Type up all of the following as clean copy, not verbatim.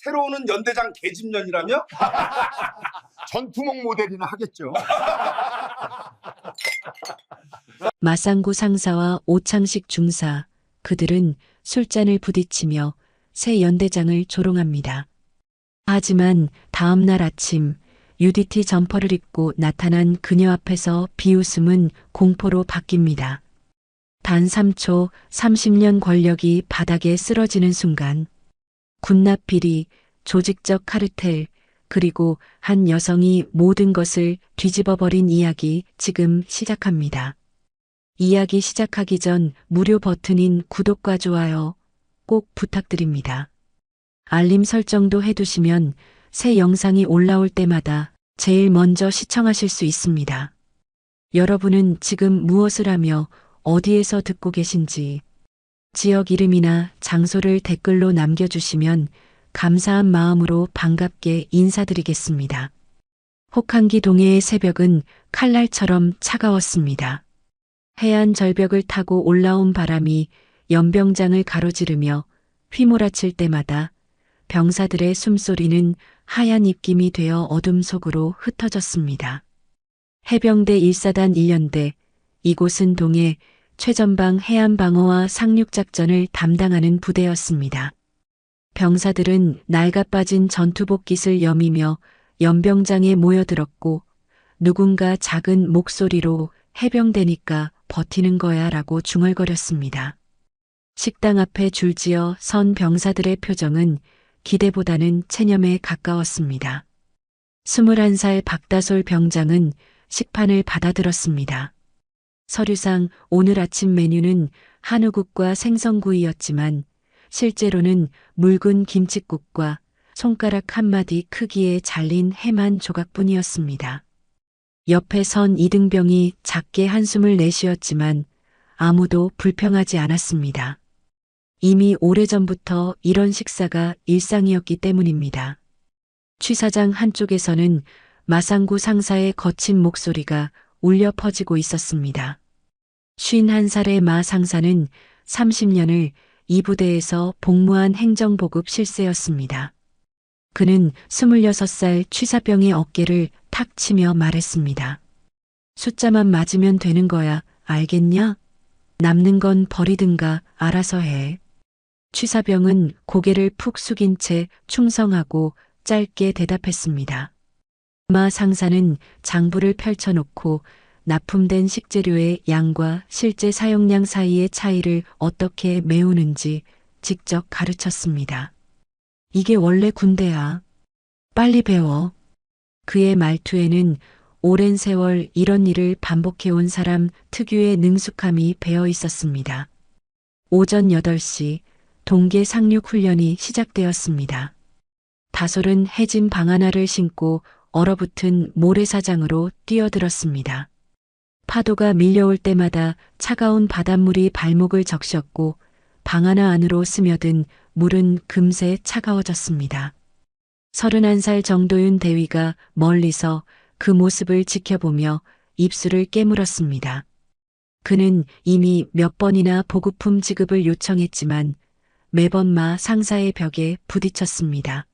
새로 오는 연대장 계집년이라며? 전투복 모델이나 하겠죠. 마상구 상사와 오창식 중사, 그들은 술잔을 부딪히며 새 연대장을 조롱합니다. 하지만 다음 날 아침 UDT 점퍼를 입고 나타난 그녀 앞에서 비웃음은 공포로 바뀝니다. 단 3초 30년 권력이 바닥에 쓰러지는 순간 군납 비리, 조직적 카르텔, 그리고 한 여성이 모든 것을 뒤집어버린 이야기 지금 시작합니다. 이야기 시작하기 전 무료 버튼인 구독과 좋아요 꼭 부탁드립니다. 알림 설정도 해두시면 새 영상이 올라올 때마다 제일 먼저 시청하실 수 있습니다. 여러분은 지금 무엇을 하며 어디에서 듣고 계신지 지역 이름이나 장소를 댓글로 남겨주시면 감사한 마음으로 반갑게 인사드리겠습니다. 혹한기 동해의 새벽은 칼날처럼 차가웠습니다. 해안 절벽을 타고 올라온 바람이 연병장을 가로지르며 휘몰아칠 때마다 병사들의 숨소리는 하얀 입김이 되어 어둠 속으로 흩어졌습니다. 해병대 1사단 1년대, 이곳은 동해 최전방 해안방어와 상륙작전을 담당하는 부대였습니다. 병사들은 낡아빠진 전투복 깃을 여미며 연병장에 모여들었고 누군가 작은 목소리로 해병대니까 버티는 거야 라고 중얼거렸습니다. 식당 앞에 줄지어 선 병사들의 표정은 기대보다는 체념에 가까웠습니다. 21살 박다솔 병장은 식판을 받아들었습니다. 서류상 오늘 아침 메뉴는 한우국과 생선구이였지만 실제로는 묽은 김칫국과 손가락 한마디 크기의 잘린 해만 조각뿐이었습니다. 옆에 선 이등병이 작게 한숨을 내쉬었지만 아무도 불평하지 않았습니다. 이미 오래전부터 이런 식사가 일상이었기 때문입니다. 취사장 한쪽에서는 마상구 상사의 거친 목소리가 울려 퍼지고 있었습니다. 51살의 마 상사는 30년을 이 부대에서 복무한 행정보급 실세였습니다. 그는 26살 취사병의 어깨를 탁 치며 말했습니다. 숫자만 맞으면 되는 거야, 알겠냐? 남는 건 버리든가 알아서 해. 취사병은 고개를 푹 숙인 채 충성하고 짧게 대답했습니다. 마 상사는 장부를 펼쳐놓고 납품된 식재료의 양과 실제 사용량 사이의 차이를 어떻게 메우는지 직접 가르쳤습니다. 이게 원래 군대야. 빨리 배워. 그의 말투에는 오랜 세월 이런 일을 반복해온 사람 특유의 능숙함이 배어 있었습니다. 오전 8시 동계 상륙 훈련이 시작되었습니다. 다솔은 해진 방아나를 신고 얼어붙은 모래사장으로 뛰어들었습니다. 파도가 밀려올 때마다 차가운 바닷물이 발목을 적셨고 방아나 안으로 스며든 물은 금세 차가워졌습니다. 31살 정도윤 대위가 멀리서 그 모습을 지켜보며 입술을 깨물었습니다. 그는 이미 몇 번이나 보급품 지급을 요청했지만 매번 마 상사의 벽에 부딪혔습니다.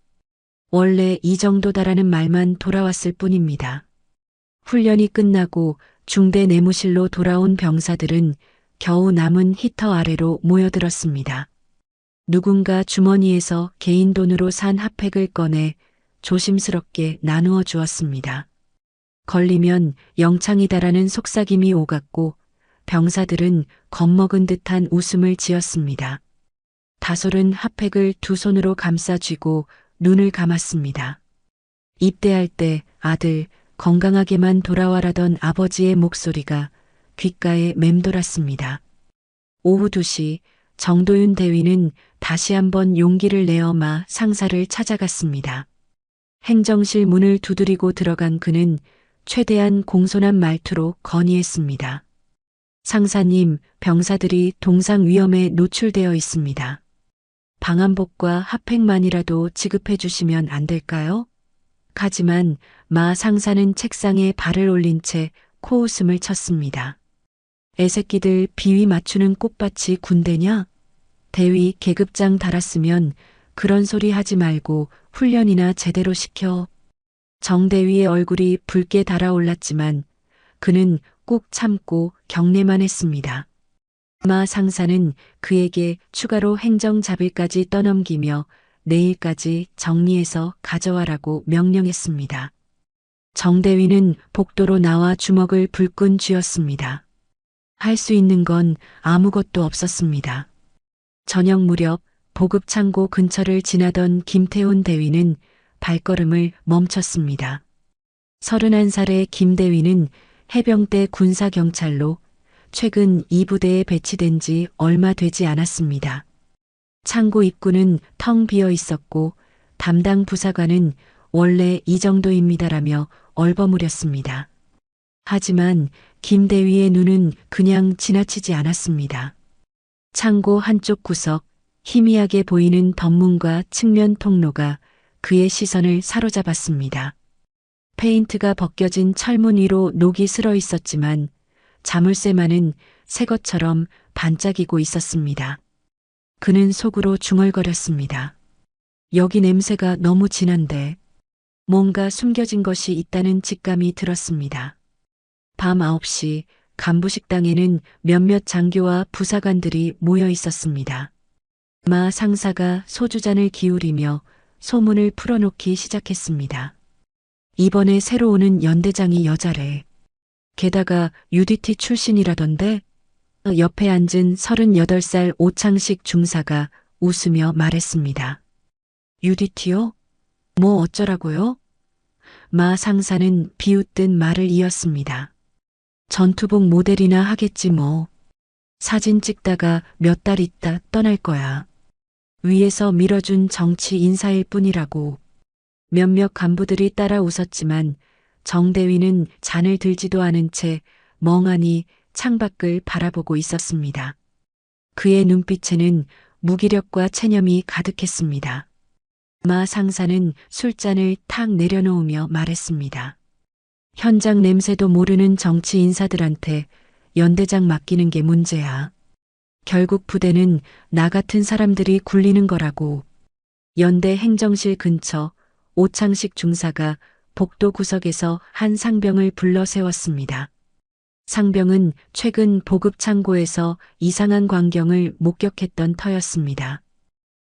원래 이 정도다라는 말만 돌아왔을 뿐입니다. 훈련이 끝나고 중대 내무실로 돌아온 병사들은 겨우 남은 히터 아래로 모여들었습니다. 누군가 주머니에서 개인 돈으로 산 핫팩을 꺼내 조심스럽게 나누어 주었습니다. 걸리면 영창이다라는 속삭임이 오갔고 병사들은 겁먹은 듯한 웃음을 지었습니다. 다솔은 핫팩을 두 손으로 감싸 쥐고 눈을 감았습니다. 입대할 때 아들 건강하게만 돌아와라던 아버지의 목소리가 귓가에 맴돌았습니다. 오후 2시 정도윤 대위는 다시 한번 용기를 내어 마 상사를 찾아갔습니다. 행정실 문을 두드리고 들어간 그는 최대한 공손한 말투로 건의했습니다. 상사님, 병사들이 동상 위험에 노출되어 있습니다. 방한복과 핫팩만이라도 지급해 주시면 안 될까요? 하지만 마 상사는 책상에 발을 올린 채 코웃음을 쳤습니다. 애새끼들 비위 맞추는 꽃밭이 군대냐? 대위 계급장 달았으면 그런 소리 하지 말고 훈련이나 제대로 시켜. 정대위의 얼굴이 붉게 달아올랐지만 그는 꾹 참고 경례만 했습니다. 마 상사는 그에게 추가로 행정자bil까지 떠넘기며 내일까지 정리해서 가져와라고 명령했습니다. 정대위는 복도로 나와 주먹을 불끈 쥐었습니다. 할 수 있는 건 아무것도 없었습니다. 저녁 무렵 보급창고 근처를 지나던 김태훈 대위는 발걸음을 멈췄습니다. 31살의 김 대위는 해병대 군사경찰로 최근 이 부대에 배치된 지 얼마 되지 않았습니다. 창고 입구는 텅 비어 있었고 담당 부사관은 원래 이 정도입니다라며 얼버무렸습니다. 하지만 김 대위의 눈은 그냥 지나치지 않았습니다. 창고 한쪽 구석, 희미하게 보이는 덧문과 측면 통로가 그의 시선을 사로잡았습니다. 페인트가 벗겨진 철문 위로 녹이 슬어 있었지만 자물쇠만은 새 것처럼 반짝이고 있었습니다. 그는 속으로 중얼거렸습니다. 여기 냄새가 너무 진한데 뭔가 숨겨진 것이 있다는 직감이 들었습니다. 밤 9시 간부식당에는 몇몇 장교와 부사관들이 모여 있었습니다. 마 상사가 소주잔을 기울이며 소문을 풀어놓기 시작했습니다. 이번에 새로 오는 연대장이 여자래. 게다가 UDT 출신이라던데? 옆에 앉은 38살 오창식 중사가 웃으며 말했습니다. UDT요? 뭐 어쩌라고요? 마 상사는 비웃듯 말을 이었습니다. 전투복 모델이나 하겠지 뭐. 사진 찍다가 몇 달 있다 떠날 거야. 위에서 밀어준 정치 인사일 뿐이라고. 몇몇 간부들이 따라 웃었지만 정대위는 잔을 들지도 않은 채 멍하니 창밖을 바라보고 있었습니다. 그의 눈빛에는 무기력과 체념이 가득했습니다. 마 상사는 술잔을 탁 내려놓으며 말했습니다. 현장 냄새도 모르는 정치 인사들한테 연대장 맡기는 게 문제야. 결국 부대는 나 같은 사람들이 굴리는 거라고. 연대 행정실 근처 오창식 중사가 복도 구석에서 한 상병을 불러 세웠습니다. 상병은 최근 보급창고에서 이상한 광경을 목격했던 터였습니다.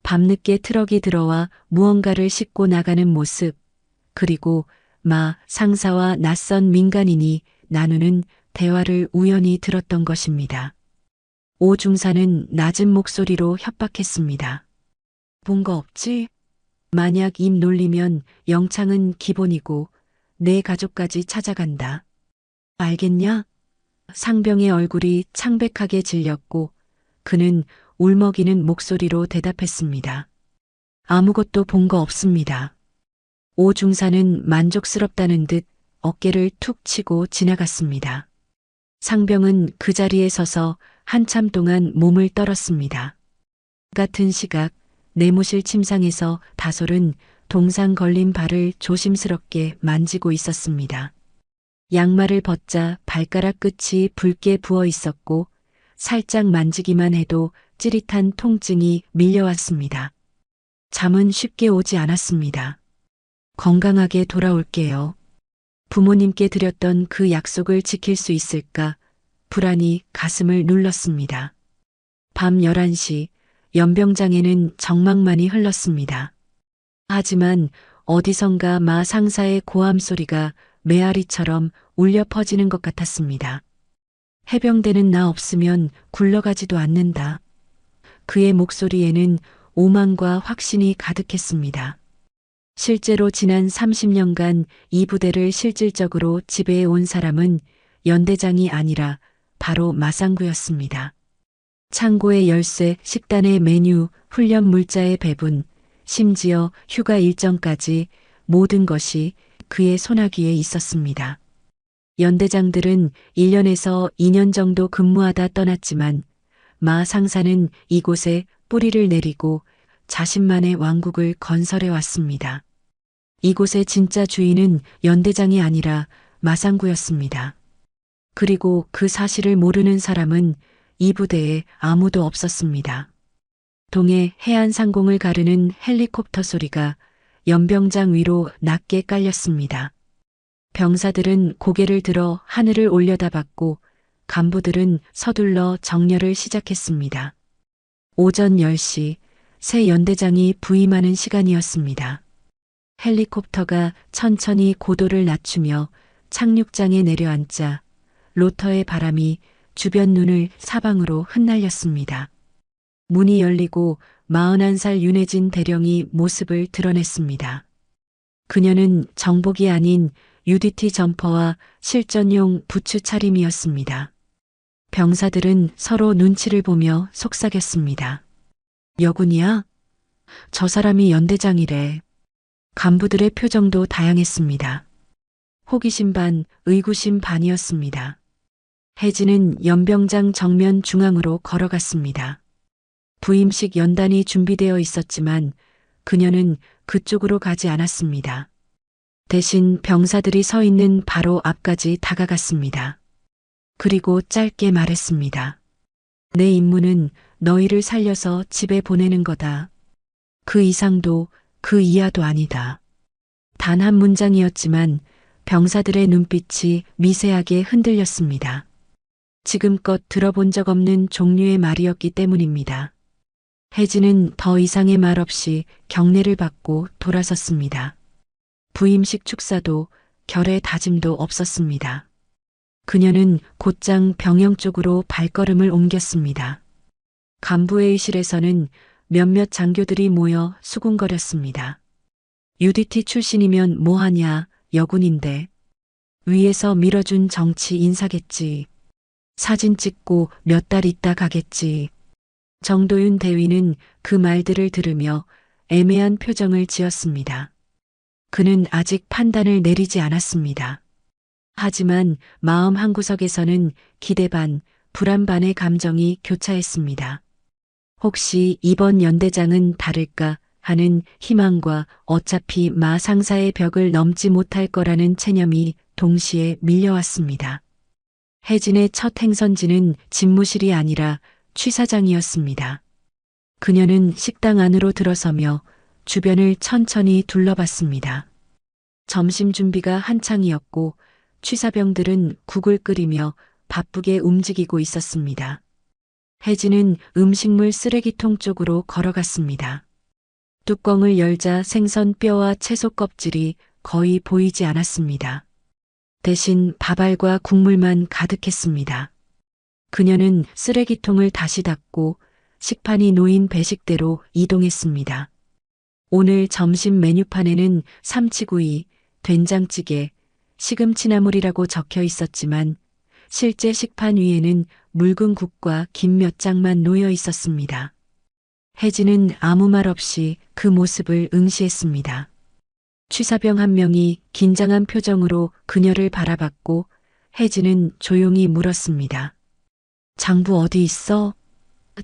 밤늦게 트럭이 들어와 무언가를 싣고 나가는 모습, 그리고 마 상사와 낯선 민간인이 나누는 대화를 우연히 들었던 것입니다. 오 중사는 낮은 목소리로 협박했습니다. 본 거 없지? 만약 입 놀리면 영창은 기본이고 내 가족까지 찾아간다. 알겠냐? 상병의 얼굴이 창백하게 질렸고 그는 울먹이는 목소리로 대답했습니다. 아무것도 본 거 없습니다. 오 중사는 만족스럽다는 듯 어깨를 툭 치고 지나갔습니다. 상병은 그 자리에 서서 한참 동안 몸을 떨었습니다. 같은 시각 내무실 침상에서 다솔은 동상 걸린 발을 조심스럽게 만지고 있었습니다. 양말을 벗자 발가락 끝이 붉게 부어 있었고 살짝 만지기만 해도 찌릿한 통증이 밀려왔습니다. 잠은 쉽게 오지 않았습니다. 건강하게 돌아올게요. 부모님께 드렸던 그 약속을 지킬 수 있을까 불안이 가슴을 눌렀습니다. 밤 11시 연병장에는 정막만이 흘렀습니다. 하지만 어디선가 마 상사의 고함 소리가 메아리처럼 울려 퍼지는 것 같았습니다. 해병대는 나 없으면 굴러가지도 않는다. 그의 목소리에는 오만과 확신이 가득했습니다. 실제로 지난 30년간 이 부대를 실질적으로 지배해 온 사람은 연대장이 아니라 바로 마상구였습니다. 창고의 열쇠, 식단의 메뉴, 훈련 물자의 배분, 심지어 휴가 일정까지 모든 것이 그의 손아귀에 있었습니다. 연대장들은 1년에서 2년 정도 근무하다 떠났지만 마 상사는 이곳에 뿌리를 내리고 자신만의 왕국을 건설해 왔습니다. 이곳의 진짜 주인은 연대장이 아니라 마상구였습니다. 그리고 그 사실을 모르는 사람은 이 부대에 아무도 없었습니다. 동해 해안 상공을 가르는 헬리콥터 소리가 연병장 위로 낮게 깔렸습니다. 병사들은 고개를 들어 하늘을 올려다봤고 간부들은 서둘러 정렬을 시작했습니다. 오전 10시 새 연대장이 부임하는 시간이었습니다. 헬리콥터가 천천히 고도를 낮추며 착륙장에 내려앉자 로터의 바람이 주변 눈을 사방으로 흩날렸습니다. 문이 열리고 41살 윤혜진 대령이 모습을 드러냈습니다. 그녀는 정복이 아닌 UDT 점퍼와 실전용 부츠 차림이었습니다. 병사들은 서로 눈치를 보며 속삭였습니다. 여군이야? 저 사람이 연대장이래. 간부들의 표정도 다양했습니다. 호기심 반, 의구심 반이었습니다. 혜진은 연병장 정면 중앙으로 걸어갔습니다. 부임식 연단이 준비되어 있었지만 그녀는 그쪽으로 가지 않았습니다. 대신 병사들이 서 있는 바로 앞까지 다가갔습니다. 그리고 짧게 말했습니다. 내 임무는 너희를 살려서 집에 보내는 거다. 그 이상도 그 이하도 아니다. 단 한 문장이었지만 병사들의 눈빛이 미세하게 흔들렸습니다. 지금껏 들어본 적 없는 종류의 말이었기 때문입니다. 혜진은 더 이상의 말 없이 경례를 받고 돌아섰습니다. 부임식 축사도 결의 다짐도 없었습니다. 그녀는 곧장 병영 쪽으로 발걸음을 옮겼습니다. 간부회의실에서는 몇몇 장교들이 모여 수군거렸습니다. UDT 출신이면 뭐하냐, 여군인데. 위에서 밀어준 정치 인사겠지. 사진 찍고 몇 달 있다 가겠지. 정도윤 대위는 그 말들을 들으며 애매한 표정을 지었습니다. 그는 아직 판단을 내리지 않았습니다. 하지만 마음 한구석에서는 기대 반, 불안 반의 감정이 교차했습니다. 혹시 이번 연대장은 다를까 하는 희망과 어차피 마 상사의 벽을 넘지 못할 거라는 체념이 동시에 밀려왔습니다. 혜진의 첫 행선지는 집무실이 아니라 취사장이었습니다. 그녀는 식당 안으로 들어서며 주변을 천천히 둘러봤습니다. 점심 준비가 한창이었고 취사병들은 국을 끓이며 바쁘게 움직이고 있었습니다. 혜진은 음식물 쓰레기통 쪽으로 걸어갔습니다. 뚜껑을 열자 생선 뼈와 채소 껍질이 거의 보이지 않았습니다. 대신 밥알과 국물만 가득했습니다. 그녀는 쓰레기통을 다시 닫고 식판이 놓인 배식대로 이동했습니다. 오늘 점심 메뉴판에는 삼치구이, 된장찌개, 시금치나물이라고 적혀 있었지만 실제 식판 위에는 묽은 국과 김 몇 장만 놓여 있었습니다. 혜진은 아무 말 없이 그 모습을 응시했습니다. 취사병 한 명이 긴장한 표정으로 그녀를 바라봤고 혜진은 조용히 물었습니다. 장부 어디 있어?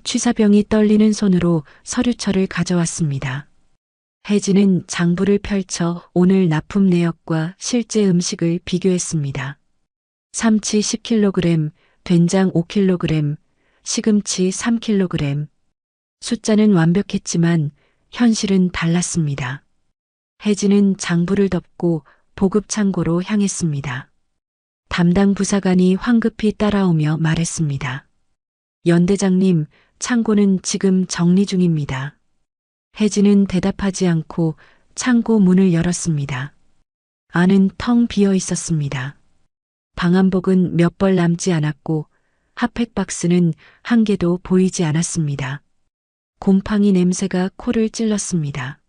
취사병이 떨리는 손으로 서류철을 가져왔습니다. 혜진은 장부를 펼쳐 오늘 납품 내역과 실제 음식을 비교했습니다. 삼치 10kg, 된장 5kg, 시금치 3kg. 숫자는 완벽했지만 현실은 달랐습니다. 혜진은 장부를 덮고 보급 창고로 향했습니다. 담당 부사관이 황급히 따라오며 말했습니다. 연대장님, 창고는 지금 정리 중입니다. 혜진은 대답하지 않고 창고 문을 열었습니다. 안은 텅 비어 있었습니다. 방한복은 몇 벌 남지 않았고 핫팩 박스는 한 개도 보이지 않았습니다. 곰팡이 냄새가 코를 찔렀습니다.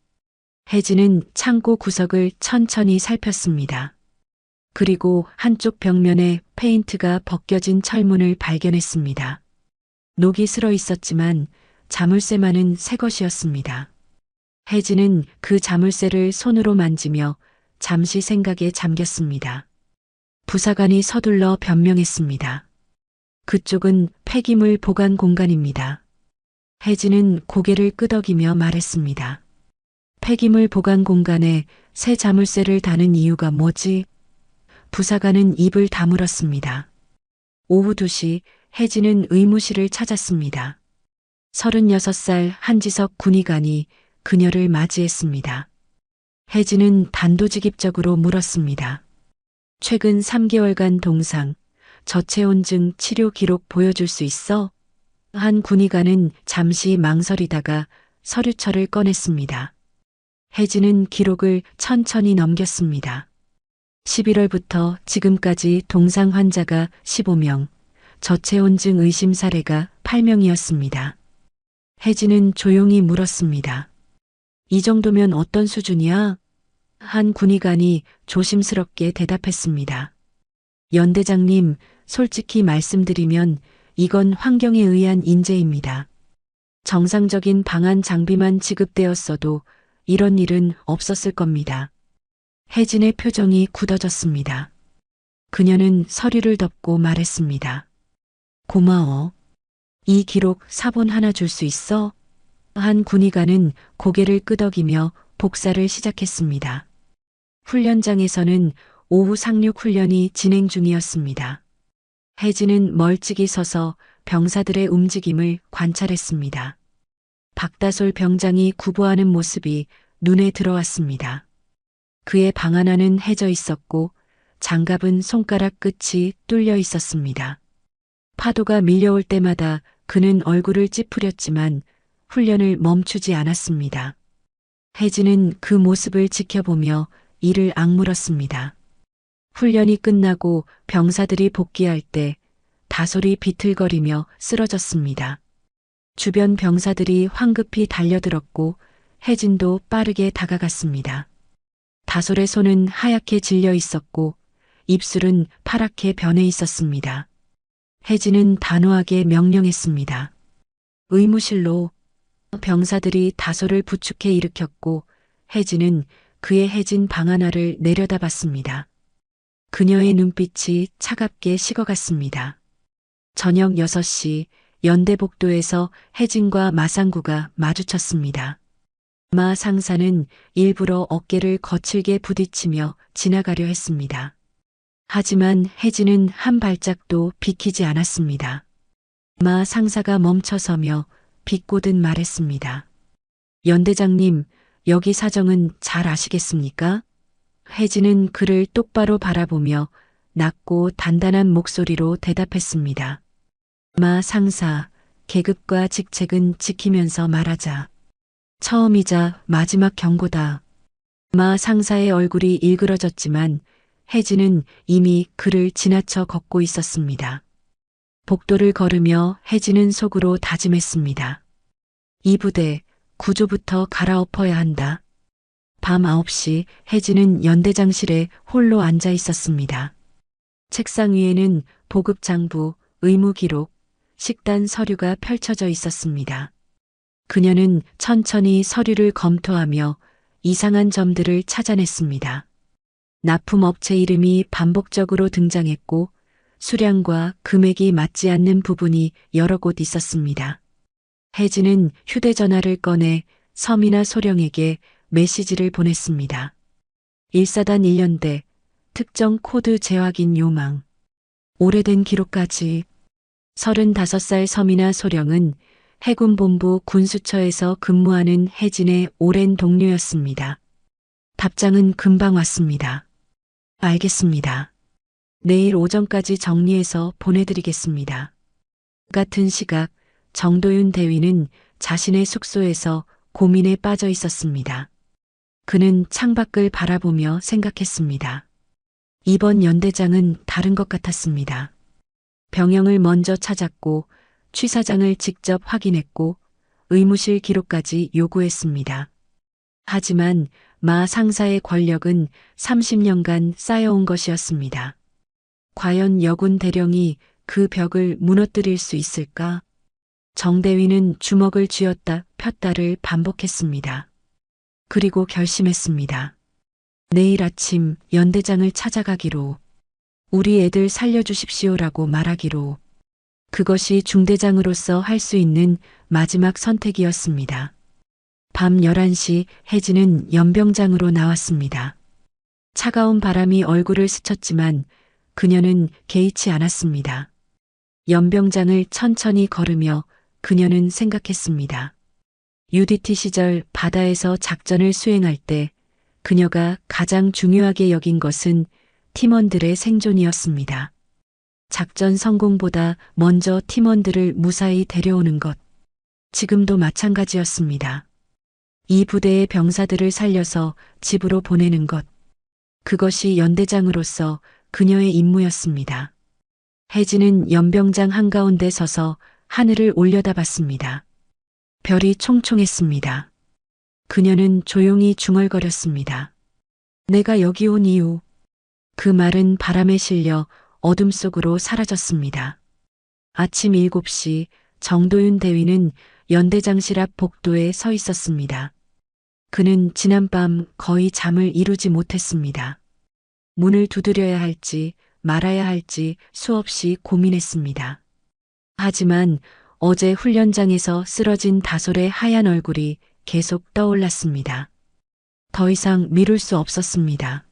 혜진은 창고 구석을 천천히 살폈습니다. 그리고 한쪽 벽면에 페인트가 벗겨진 철문을 발견했습니다. 녹이 슬어 있었지만 자물쇠만은 새 것이었습니다. 혜진은 그 자물쇠를 손으로 만지며 잠시 생각에 잠겼습니다. 부사관이 서둘러 변명했습니다. 그쪽은 폐기물 보관 공간입니다. 혜진은 고개를 끄덕이며 말했습니다. 폐기물 보관 공간에 새 자물쇠를 다는 이유가 뭐지? 부사관은 입을 다물었습니다. 오후 2시 혜진은 의무실을 찾았습니다. 36살 한지석 군의관이 그녀를 맞이했습니다. 혜진은 단도직입적으로 물었습니다. 최근 3개월간 동상, 저체온증 치료 기록 보여줄 수 있어? 한 군의관은 잠시 망설이다가 서류철을 꺼냈습니다. 혜진은 기록을 천천히 넘겼습니다. 11월부터 지금까지 동상 환자가 15명, 저체온증 의심 사례가 8명이었습니다. 혜진은 조용히 물었습니다. 이 정도면 어떤 수준이야? 한 군의관이 조심스럽게 대답했습니다. 연대장님, 솔직히 말씀드리면 이건 환경에 의한 인재입니다. 정상적인 방한 장비만 지급되었어도 이런 일은 없었을 겁니다. 혜진의 표정이 굳어졌습니다. 그녀는 서류를 덮고 말했습니다. 고마워. 이 기록 사본 하나 줄 수 있어? 한 군의관은 고개를 끄덕이며 복사를 시작했습니다. 훈련장에서는 오후 상륙 훈련이 진행 중이었습니다. 혜진은 멀찍이 서서 병사들의 움직임을 관찰했습니다. 박다솔 병장이 구보하는 모습이 눈에 들어왔습니다. 그의 방안화는 해져 있었고 장갑은 손가락 끝이 뚫려 있었습니다. 파도가 밀려올 때마다 그는 얼굴을 찌푸렸지만 훈련을 멈추지 않았습니다. 혜진은 그 모습을 지켜보며 이를 악물었습니다. 훈련이 끝나고 병사들이 복귀할 때 다솔이 비틀거리며 쓰러졌습니다. 주변 병사들이 황급히 달려들었고 혜진도 빠르게 다가갔습니다. 다솔의 손은 하얗게 질려 있었고 입술은 파랗게 변해 있었습니다. 혜진은 단호하게 명령했습니다. 의무실로. 병사들이 다솔을 부축해 일으켰고 혜진은 그의 해진 방아쇠를 내려다봤습니다. 그녀의 눈빛이 차갑게 식어갔습니다. 저녁 6시 연대복도에서 혜진과 마상구가 마주쳤습니다. 마 상사는 일부러 어깨를 거칠게 부딪히며 지나가려 했습니다. 하지만 혜진은 한 발짝도 비키지 않았습니다. 마 상사가 멈춰서며 비꼬듯 말했습니다. 연대장님, 여기 사정은 잘 아시겠습니까? 혜진은 그를 똑바로 바라보며 낮고 단단한 목소리로 대답했습니다. 마 상사, 계급과 직책은 지키면서 말하자. 처음이자 마지막 경고다. 마 상사의 얼굴이 일그러졌지만 혜진은 이미 그를 지나쳐 걷고 있었습니다. 복도를 걸으며 혜진은 속으로 다짐했습니다. 이 부대 구조부터 갈아엎어야 한다. 밤 9시 혜진은 연대장실에 홀로 앉아 있었습니다. 책상 위에는 보급장부, 의무기록, 식단 서류가 펼쳐져 있었습니다. 그녀는 천천히 서류를 검토하며 이상한 점들을 찾아냈습니다. 납품업체 이름이 반복적으로 등장했고 수량과 금액이 맞지 않는 부분이 여러 곳 있었습니다. 혜진은 휴대전화를 꺼내 서미나 소령에게 메시지를 보냈습니다. 1사단 1년대, 특정 코드 재확인 요망. 오래된 기록까지. 35살 서미나 소령은 해군본부 군수처에서 근무하는 혜진의 오랜 동료였습니다. 답장은 금방 왔습니다. 알겠습니다. 내일 오전까지 정리해서 보내드리겠습니다. 같은 시각 정도윤 대위는 자신의 숙소에서 고민에 빠져 있었습니다. 그는 창밖을 바라보며 생각했습니다. 이번 연대장은 다른 것 같았습니다. 병영을 먼저 찾았고 취사장을 직접 확인했고 의무실 기록까지 요구했습니다. 하지만 마 상사의 권력은 30년간 쌓여온 것이었습니다. 과연 여군 대령이 그 벽을 무너뜨릴 수 있을까? 정대위는 주먹을 쥐었다 폈다를 반복했습니다. 그리고 결심했습니다. 내일 아침 연대장을 찾아가기로, 우리 애들 살려주십시오라고 말하기로. 그것이 중대장으로서 할 수 있는 마지막 선택이었습니다. 밤 11시 혜진은 연병장으로 나왔습니다. 차가운 바람이 얼굴을 스쳤지만 그녀는 개의치 않았습니다. 연병장을 천천히 걸으며 그녀는 생각했습니다. UDT 시절 바다에서 작전을 수행할 때 그녀가 가장 중요하게 여긴 것은 팀원들의 생존이었습니다. 작전 성공보다 먼저 팀원들을 무사히 데려오는 것. 지금도 마찬가지였습니다. 이 부대의 병사들을 살려서 집으로 보내는 것. 그것이 연대장으로서 그녀의 임무였습니다. 혜진은 연병장 한가운데 서서 하늘을 올려다봤습니다. 별이 총총했습니다. 그녀는 조용히 중얼거렸습니다. 내가 여기 온 이유. 그 말은 바람에 실려 어둠 속으로 사라졌습니다. 아침 7시 정도윤 대위는 연대장실 앞 복도에 서 있었습니다. 그는 지난밤 거의 잠을 이루지 못했습니다. 문을 두드려야 할지 말아야 할지 수없이 고민했습니다. 하지만 어제 훈련장에서 쓰러진 다솔의 하얀 얼굴이 계속 떠올랐습니다. 더 이상 미룰 수 없었습니다.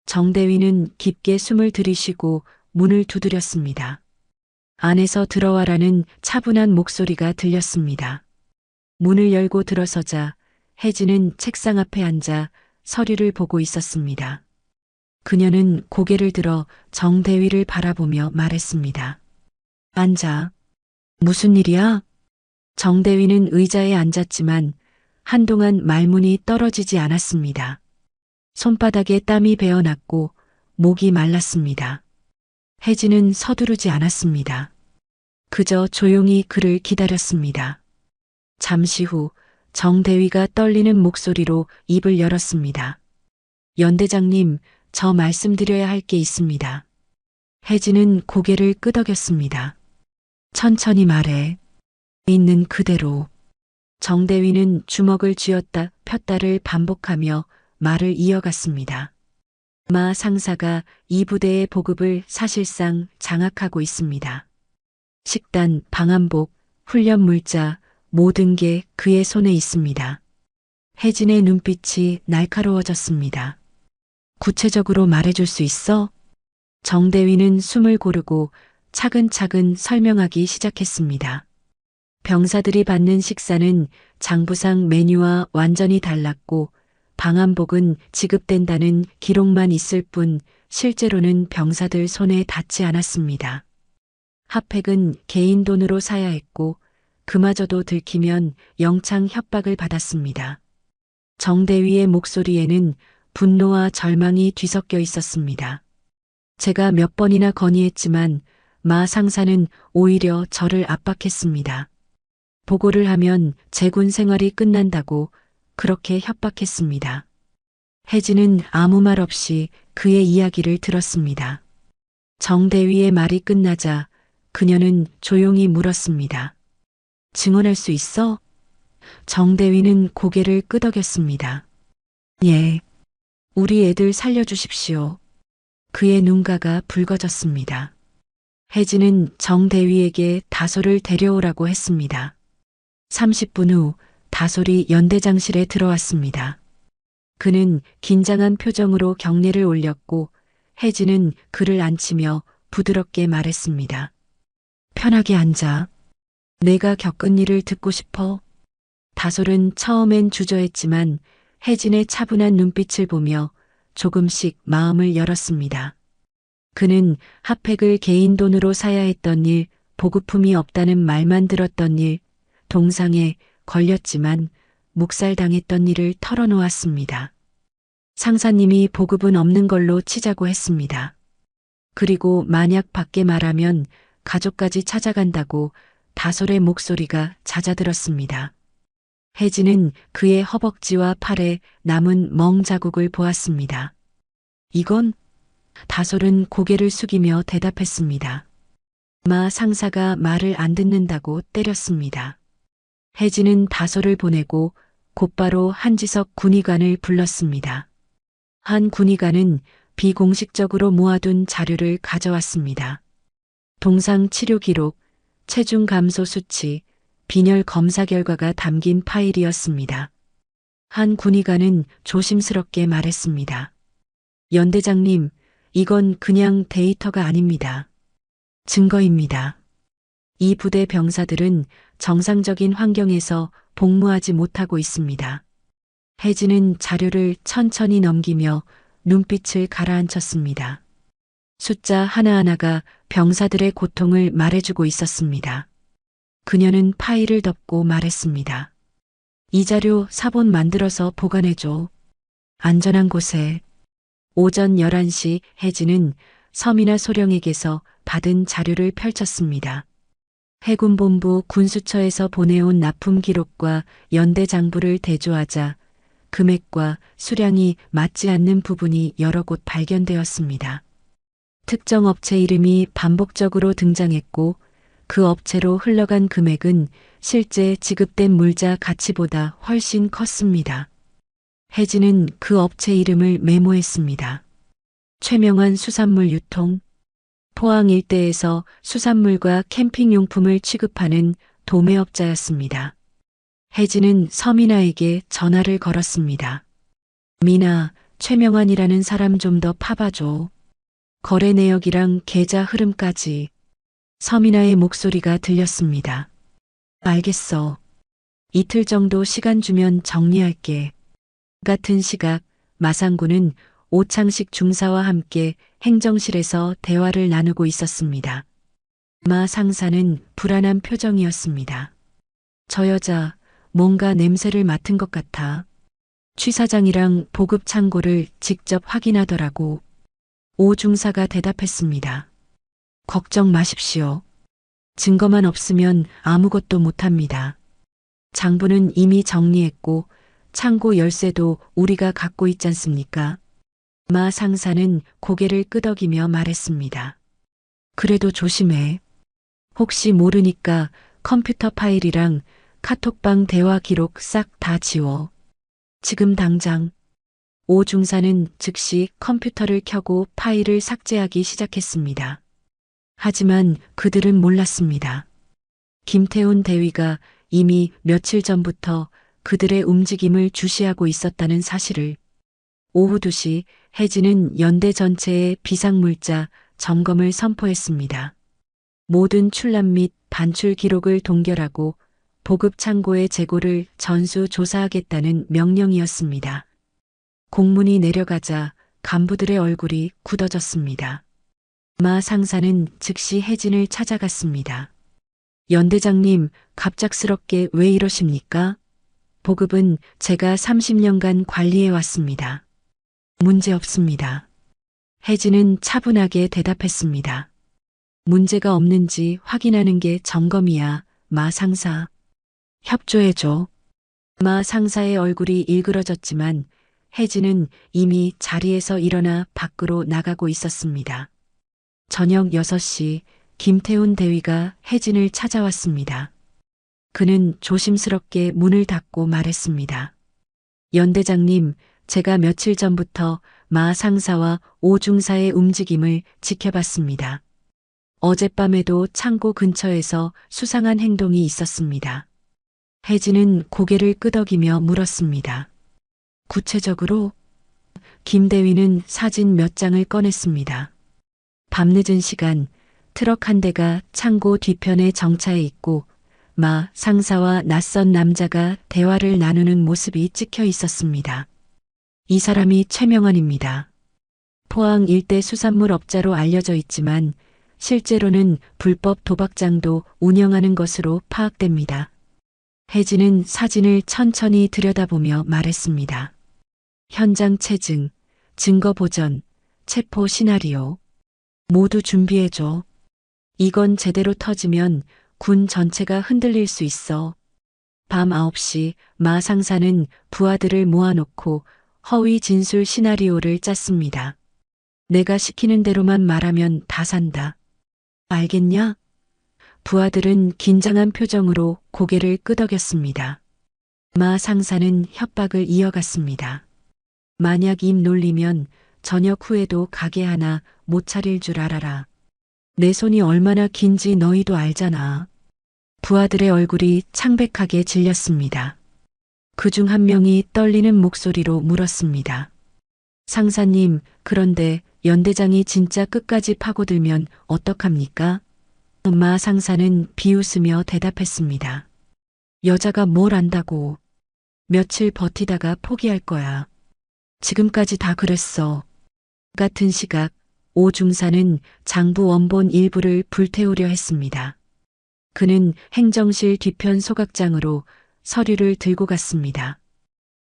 정대위는 깊게 숨을 들이쉬고 문을 두드렸습니다. 안에서 들어와라는 차분한 목소리가 들렸습니다. 문을 열고 들어서자 혜진은 책상 앞에 앉아 서류를 보고 있었습니다. 그녀는 고개를 들어 정대위를 바라보며 말했습니다. 앉아. 무슨 일이야? 정대위는 의자에 앉았지만 한동안 말문이 떨어지지 않았습니다. 손바닥에 땀이 배어났고 목이 말랐습니다. 혜진은 서두르지 않았습니다. 그저 조용히 그를 기다렸습니다. 잠시 후 정대위가 떨리는 목소리로 입을 열었습니다. 연대장님, 저 말씀드려야 할 게 있습니다. 혜진은 고개를 끄덕였습니다. 천천히 말해. 있는 그대로. 정대위는 주먹을 쥐었다 폈다를 반복하며 말을 이어갔습니다. 마 상사가 이 부대의 보급을 사실상 장악하고 있습니다. 식단, 방한복, 훈련 물자, 모든 게 그의 손에 있습니다. 혜진의 눈빛이 날카로워졌습니다. 구체적으로 말해줄 수 있어? 정대위는 숨을 고르고 차근차근 설명하기 시작했습니다. 병사들이 받는 식사는 장부상 메뉴와 완전히 달랐고 방한복은 지급된다는 기록만 있을 뿐 실제로는 병사들 손에 닿지 않았습니다. 핫팩은 개인 돈으로 사야 했고 그마저도 들키면 영창 협박을 받았습니다. 정대위의 목소리에는 분노와 절망이 뒤섞여 있었습니다. 제가 몇 번이나 건의했지만 마 상사는 오히려 저를 압박했습니다. 보고를 하면 제군 생활이 끝난다고 그렇게 협박했습니다. 혜진은 아무 말 없이 그의 이야기를 들었습니다. 정대위의 말이 끝나자 그녀는 조용히 물었습니다. 증언할 수 있어? 정대위는 고개를 끄덕였습니다. 예. 우리 애들 살려주십시오. 그의 눈가가 붉어졌습니다. 혜진은 정대위에게 다솔을 데려오라고 했습니다. 30분 후 다솔이 연대장실에 들어왔습니다. 그는 긴장한 표정으로 경례를 올렸고 혜진은 그를 앉히며 부드럽게 말했습니다. 편하게 앉아. 내가 겪은 일을 듣고 싶어. 다솔은 처음엔 주저했지만 혜진의 차분한 눈빛을 보며 조금씩 마음을 열었습니다. 그는 핫팩을 개인 돈으로 사야 했던 일, 보급품이 없다는 말만 들었던 일, 동상에 걸렸지만 묵살당했던 일을 털어놓았습니다. 상사님이 보급은 없는 걸로 치자고 했습니다. 그리고 만약 밖에 말하면 가족까지 찾아간다고 다솔의 목소리가 잦아들었습니다. 혜진은 그의 허벅지와 팔에 남은 멍 자국을 보았습니다. 이건? 다솔은 고개를 숙이며 대답했습니다. 마 상사가 말을 안 듣는다고 때렸습니다. 혜진은 다솔을 보내고 곧바로 한지석 군의관을 불렀습니다. 한 군의관은 비공식적으로 모아둔 자료를 가져왔습니다. 동상 치료 기록, 체중 감소 수치, 빈혈 검사 결과가 담긴 파일이었습니다. 한 군의관은 조심스럽게 말했습니다. 연대장님, 이건 그냥 데이터가 아닙니다. 증거입니다. 이 부대 병사들은 정상적인 환경에서 복무하지 못하고 있습니다. 혜진은 자료를 천천히 넘기며 눈빛을 가라앉혔습니다. 숫자 하나하나가 병사들의 고통을 말해주고 있었습니다. 그녀는 파일을 덮고 말했습니다. 이 자료 사본 만들어서 보관해줘. 안전한 곳에. 오전 11시 혜진은 서민아 소령에게서 받은 자료를 펼쳤습니다. 해군본부 군수처에서 보내온 납품 기록과 연대 장부를 대조하자 금액과 수량이 맞지 않는 부분이 여러 곳 발견되었습니다. 특정 업체 이름이 반복적으로 등장했고 그 업체로 흘러간 금액은 실제 지급된 물자 가치보다 훨씬 컸습니다. 혜진은 그 업체 이름을 메모했습니다. 최명환 수산물 유통. 포항 일대에서 수산물과 캠핑용품을 취급하는 도매업자였습니다. 혜진은 서민아에게 전화를 걸었습니다. 미나, 최명환이라는 사람 좀 더 파봐줘. 거래 내역이랑 계좌 흐름까지. 서민아의 목소리가 들렸습니다. 알겠어. 이틀 정도 시간 주면 정리할게. 같은 시각 마상구는 오창식 중사와 함께 행정실에서 대화를 나누고 있었습니다. 마 상사는 불안한 표정이었습니다. 저 여자 뭔가 냄새를 맡은 것 같아. 취 사장이랑 보급 창고를 직접 확인하더라고. 오 중사가 대답했습니다. 걱정 마십시오. 증거만 없으면 아무것도 못합니다. 장부는 이미 정리했고 창고 열쇠도 우리가 갖고 있지 않습니까? 마 상사는 고개를 끄덕이며 말했습니다. 그래도 조심해. 혹시 모르니까 컴퓨터 파일이랑 카톡방 대화 기록 싹 다 지워. 지금 당장. 오 중사는 즉시 컴퓨터를 켜고 파일을 삭제하기 시작했습니다. 하지만 그들은 몰랐습니다. 김태훈 대위가 이미 며칠 전부터 그들의 움직임을 주시하고 있었다는 사실을. 오후 2시 혜진은 연대 전체의 비상물자 점검을 선포했습니다. 모든 출납 및 반출 기록을 동결하고 보급 창고의 재고를 전수 조사하겠다는 명령이었습니다. 공문이 내려가자 간부들의 얼굴이 굳어졌습니다. 마 상사는 즉시 혜진을 찾아갔습니다. 연대장님, 갑작스럽게 왜 이러십니까? 보급은 제가 30년간 관리해 왔습니다. 문제 없습니다. 혜진은 차분하게 대답했습니다. 문제가 없는지 확인하는 게 점검이야, 마 상사. 협조해줘. 마 상사의 얼굴이 일그러졌지만 혜진은 이미 자리에서 일어나 밖으로 나가고 있었습니다. 저녁 6시 김태훈 대위가 혜진을 찾아왔습니다. 그는 조심스럽게 문을 닫고 말했습니다. 연대장님, 제가 며칠 전부터 마 상사와 오 중사의 움직임을 지켜봤습니다. 어젯밤에도 창고 근처에서 수상한 행동이 있었습니다. 혜진은 고개를 끄덕이며 물었습니다. 구체적으로? 김 대위는 사진 몇 장을 꺼냈습니다. 밤늦은 시간 트럭 한 대가 창고 뒤편에 정차해 있고 마 상사와 낯선 남자가 대화를 나누는 모습이 찍혀 있었습니다. 이 사람이 최명환입니다. 포항 일대 수산물 업자로 알려져 있지만 실제로는 불법 도박장도 운영하는 것으로 파악됩니다. 혜진은 사진을 천천히 들여다보며 말했습니다. 현장 체증, 증거 보전, 체포 시나리오. 모두 준비해줘. 이건 제대로 터지면 군 전체가 흔들릴 수 있어. 밤 9시 마 상사는 부하들을 모아놓고 허위 진술 시나리오를 짰습니다. 내가 시키는 대로만 말하면 다 산다. 알겠냐? 부하들은 긴장한 표정으로 고개를 끄덕였습니다. 마 상사는 협박을 이어갔습니다. 만약 입 놀리면 저녁 후에도 가게 하나 못 차릴 줄 알아라. 내 손이 얼마나 긴지 너희도 알잖아. 부하들의 얼굴이 창백하게 질렸습니다. 그중 한 명이 떨리는 목소리로 물었습니다. 상사님, 그런데 연대장이 진짜 끝까지 파고들면 어떡합니까? 마 상사는 비웃으며 대답했습니다. 여자가 뭘 안다고. 며칠 버티다가 포기할 거야. 지금까지 다 그랬어. 같은 시각 오 중사는 장부 원본 일부를 불태우려 했습니다. 그는 행정실 뒤편 소각장으로 서류를 들고 갔습니다.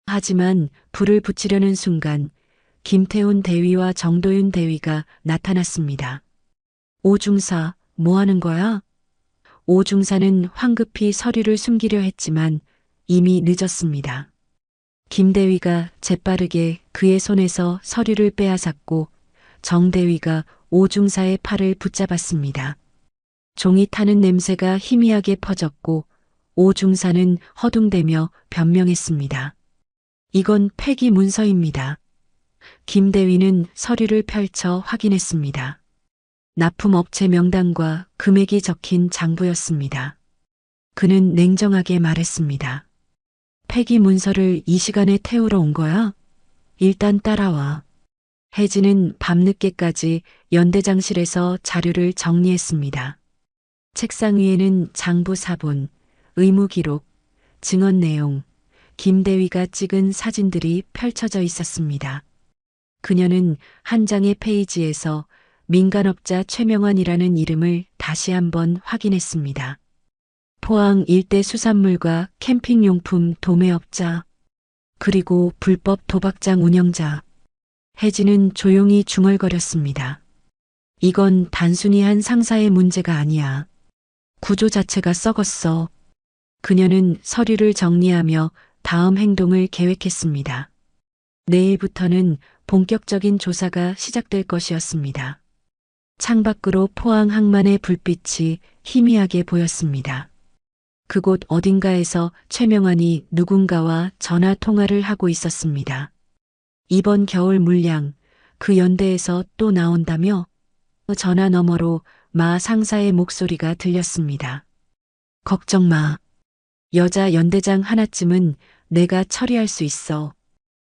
하지만 불을 붙이려는 순간 김태훈 대위와 정도윤 대위가 나타났습니다. 오 중사, 뭐 하는 거야? 오 중사는 황급히 서류를 숨기려 했지만 이미 늦었습니다. 김 대위가 재빠르게 그의 손에서 서류를 빼앗았고 정 대위가 오 중사의 팔을 붙잡았습니다. 종이 타는 냄새가 희미하게 퍼졌고 오 중사는 허둥대며 변명했습니다. 이건 폐기 문서입니다. 김 대위는 서류를 펼쳐 확인했습니다. 납품업체 명단과 금액이 적힌 장부였습니다. 그는 냉정하게 말했습니다. 폐기 문서를 이 시간에 태우러 온 거야? 일단 따라와. 혜진은 밤늦게까지 연대장실에서 자료를 정리했습니다. 책상 위에는 장부 사본, 의무 기록, 증언 내용, 김 대위가 찍은 사진들이 펼쳐져 있었습니다. 그녀는 한 장의 페이지에서 민간업자 최명환이라는 이름을 다시 한번 확인했습니다. 포항 일대 수산물과 캠핑용품 도매업자, 그리고 불법 도박장 운영자. 혜진은 조용히 중얼거렸습니다. 이건 단순히 한 상사의 문제가 아니야. 구조 자체가 썩었어. 그녀는 서류를 정리하며 다음 행동을 계획했습니다. 내일부터는 본격적인 조사가 시작될 것이었습니다. 창밖으로 포항 항만의 불빛이 희미하게 보였습니다. 그곳 어딘가에서 최명환이 누군가와 전화 통화를 하고 있었습니다. 이번 겨울 물량, 그 연대에서 또 나온다며? 전화 너머로 마 상사의 목소리가 들렸습니다. 걱정 마. 여자 연대장 하나쯤은 내가 처리할 수 있어.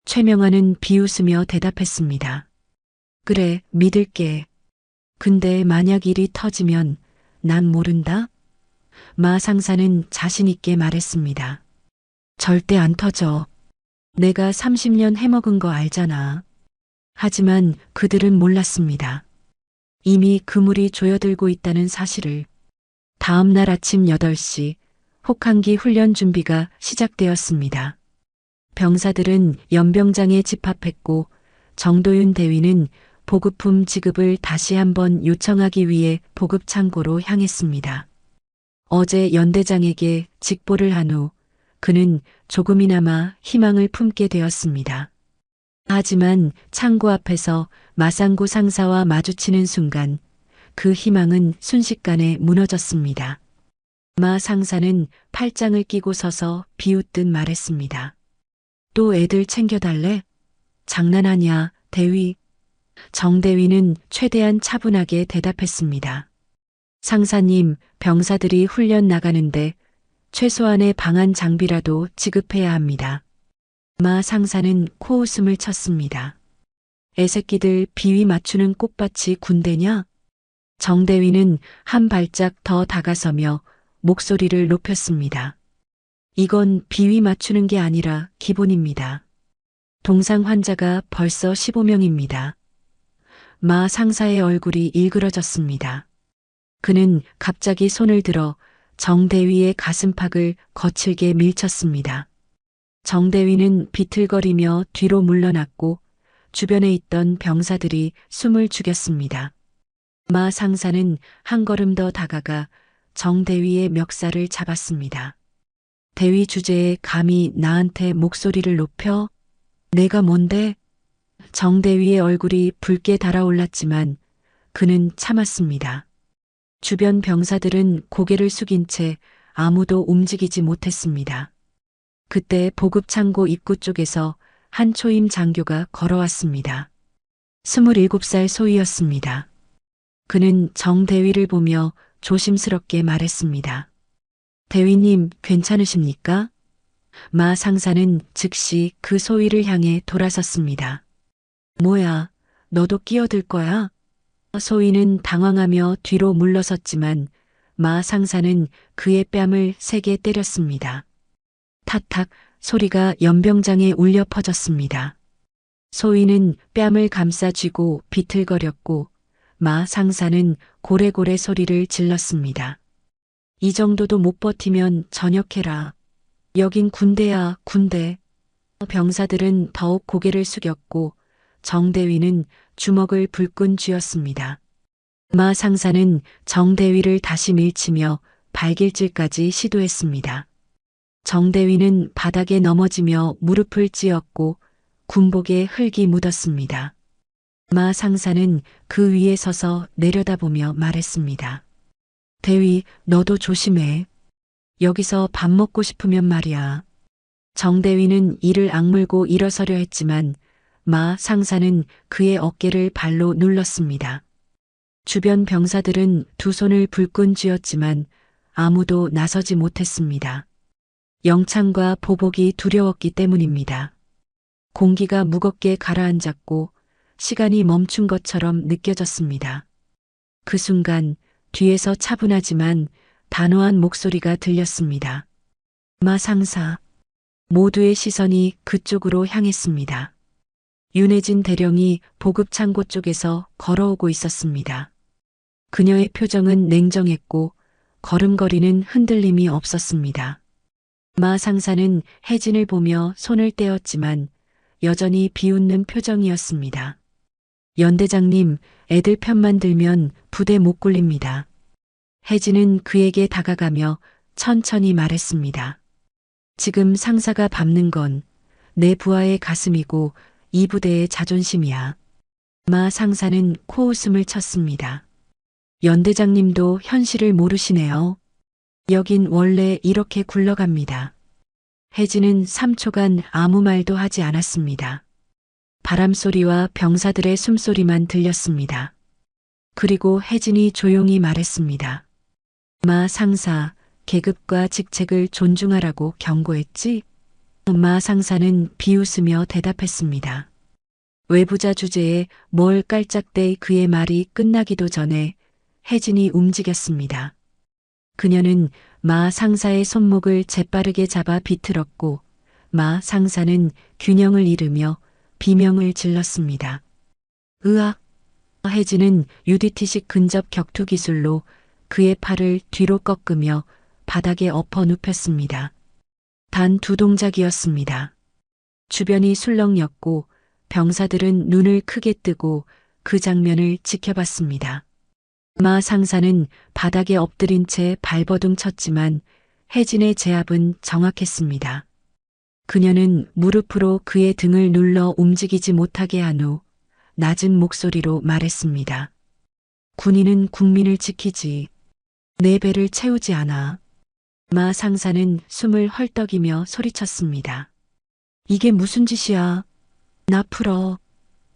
최명환은 비웃으며 대답했습니다. 그래, 믿을게. 근데 만약 일이 터지면 난 모른다? 마 상사는 자신 있게 말했습니다. 절대 안 터져. 내가 30년 해먹은 거 알잖아. 하지만 그들은 몰랐습니다. 이미 그물이 조여들고 있다는 사실을. 다음 날 아침 8시 혹한기 훈련 준비가 시작되었습니다. 병사들은 연병장에 집합했고 정도윤 대위는 보급품 지급을 다시 한번 요청하기 위해 보급 창고로 향했습니다. 어제 연대장에게 직보를 한 후 그는 조금이나마 희망을 품게 되었습니다. 하지만 창고 앞에서 마상구 상사와 마주치는 순간 그 희망은 순식간에 무너졌습니다. 마 상사는 팔짱을 끼고 서서 비웃듯 말했습니다. 또 애들 챙겨달래? 장난하냐, 대위? 정 대위는 최대한 차분하게 대답했습니다. 상사님, 병사들이 훈련 나가는데 최소한의 방한 장비라도 지급해야 합니다. 마 상사는 코웃음을 쳤습니다. 애새끼들 비위 맞추는 꽃밭이 군대냐? 정 대위는 한 발짝 더 다가서며 목소리를 높였습니다. 이건 비위 맞추는 게 아니라 기본입니다. 동상 환자가 벌써 15명입니다. 마 상사의 얼굴이 일그러졌습니다. 그는 갑자기 손을 들어 정 대위의 가슴팍을 거칠게 밀쳤습니다. 정 대위는 비틀거리며 뒤로 물러났고 주변에 있던 병사들이 숨을 죽였습니다. 마 상사는 한 걸음 더 다가가 정 대위의 멱살을 잡았습니다. 대위 주제에 감히 나한테 목소리를 높여? 내가 뭔데? 정 대위의 얼굴이 붉게 달아올랐지만 그는 참았습니다. 주변 병사들은 고개를 숙인 채 아무도 움직이지 못했습니다. 그때 보급창고 입구 쪽에서 한 초임 장교가 걸어왔습니다. 27살 소위였습니다. 그는 정 대위를 보며 조심스럽게 말했습니다. 대위님, 괜찮으십니까? 마 상사는 즉시 그 소위를 향해 돌아섰습니다. 뭐야, 너도 끼어들 거야? 소위는 당황하며 뒤로 물러섰지만 마 상사는 그의 뺨을 세게 때렸습니다. 탁탁 소리가 연병장에 울려 퍼졌습니다. 소인은 뺨을 감싸 쥐고 비틀거렸고 마 상사는 고래고래 소리를 질렀습니다. 이 정도도 못 버티면 전역해라. 여긴 군대야, 군대. 병사들은 더욱 고개를 숙였고 정대위는 주먹을 불끈 쥐었습니다. 마 상사는 정대위를 다시 밀치며 발길질까지 시도했습니다. 정대위는 바닥에 넘어지며 무릎을 찧었고 군복에 흙이 묻었습니다. 마 상사는 그 위에 서서 내려다보며 말했습니다. 대위, 너도 조심해. 여기서 밥 먹고 싶으면 말이야. 정대위는 이를 악물고 일어서려 했지만 마 상사는 그의 어깨를 발로 눌렀습니다. 주변 병사들은 두 손을 불끈 쥐었지만 아무도 나서지 못했습니다. 영창과 보복이 두려웠기 때문입니다. 공기가 무겁게 가라앉았고 시간이 멈춘 것처럼 느껴졌습니다. 그 순간 뒤에서 차분하지만 단호한 목소리가 들렸습니다. 마 상사. 모두의 시선이 그쪽으로 향했습니다. 윤혜진 대령이 보급창고 쪽에서 걸어오고 있었습니다. 그녀의 표정은 냉정했고 걸음걸이는 흔들림이 없었습니다. 마 상사는 혜진을 보며 손을 떼었지만 여전히 비웃는 표정이었습니다. 연대장님, 애들 편만 들면 부대 못 굴립니다. 혜진은 그에게 다가가며 천천히 말했습니다. 지금 상사가 밟는 건 내 부하의 가슴이고 이 부대의 자존심이야. 마 상사는 코웃음을 쳤습니다. 연대장님도 현실을 모르시네요. 여긴 원래 이렇게 굴러갑니다. 혜진은 3초간 아무 말도 하지 않았습니다. 바람소리와 병사들의 숨소리만 들렸습니다. 그리고 혜진이 조용히 말했습니다. 마 상사, 계급과 직책을 존중하라고 경고했지? 마 상사는 비웃으며 대답했습니다. 외부자 주제에 뭘 깔짝대 그의 말이 끝나기도 전에 혜진이 움직였습니다. 그녀는 마 상사의 손목을 재빠르게 잡아 비틀었고 마 상사는 균형을 잃으며 비명을 질렀습니다. 으악! 혜진은 UDT식 근접 격투 기술로 그의 팔을 뒤로 꺾으며 바닥에 엎어 눕혔습니다. 단 두 동작이었습니다. 주변이 술렁였고 병사들은 눈을 크게 뜨고 그 장면을 지켜봤습니다. 마 상사는 바닥에 엎드린 채 발버둥 쳤지만 혜진의 제압은 정확했습니다. 그녀는 무릎으로 그의 등을 눌러 움직이지 못하게 한 후 낮은 목소리로 말했습니다. 군인은 국민을 지키지. 내 배를 채우지 않아. 마 상사는 숨을 헐떡이며 소리쳤습니다. 이게 무슨 짓이야? 나 풀어.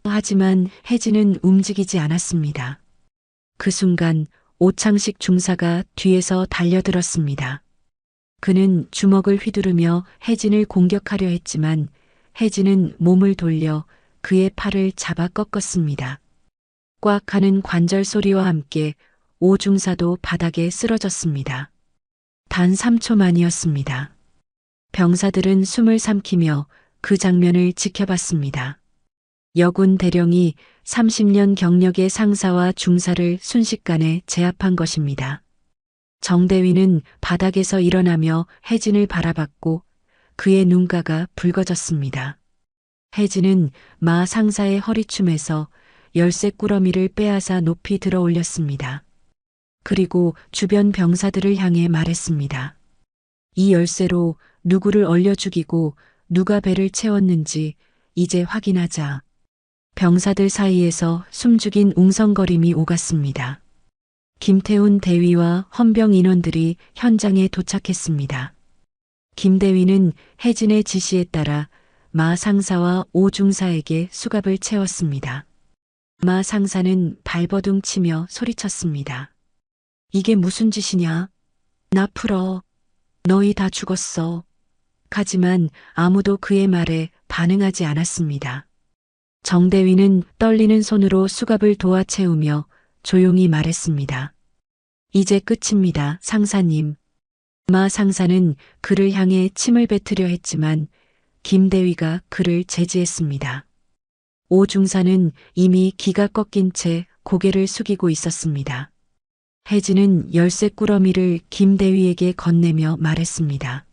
하지만 혜진은 움직이지 않았습니다. 그 순간 오창식 중사가 뒤에서 달려들었습니다. 그는 주먹을 휘두르며 혜진을 공격하려 했지만 혜진은 몸을 돌려 그의 팔을 잡아 꺾었습니다. 꽉 하는 관절 소리와 함께 오 중사도 바닥에 쓰러졌습니다. 단 3초 만이었습니다. 병사들은 숨을 삼키며 그 장면을 지켜봤습니다. 여군 대령이 30년 경력의 상사와 중사를 순식간에 제압한 것입니다. 정대위는 바닥에서 일어나며 혜진을 바라봤고 그의 눈가가 붉어졌습니다. 혜진은 마 상사의 허리춤에서 열쇠 꾸러미를 빼앗아 높이 들어 올렸습니다. 그리고 주변 병사들을 향해 말했습니다. 이 열쇠로 누구를 얼려 죽이고 누가 배를 채웠는지 이제 확인하자. 병사들 사이에서 숨죽인 웅성거림이 오갔습니다. 김태훈 대위와 헌병 인원들이 현장에 도착했습니다. 김 대위는 혜진의 지시에 따라 마 상사와 오 중사에게 수갑을 채웠습니다. 마 상사는 발버둥 치며 소리쳤습니다. 이게 무슨 짓이냐? 나 풀어. 너희 다 죽었어. 하지만 아무도 그의 말에 반응하지 않았습니다. 정대위는 떨리는 손으로 수갑을 도아 채우며 조용히 말했습니다. 이제 끝입니다, 상사님. 마 상사는 그를 향해 침을 뱉으려 했지만 김대위가 그를 제지했습니다. 오 중사는 이미 기가 꺾인 채 고개를 숙이고 있었습니다. 혜진은 열쇠 꾸러미를 김대위에게 건네며 말했습니다.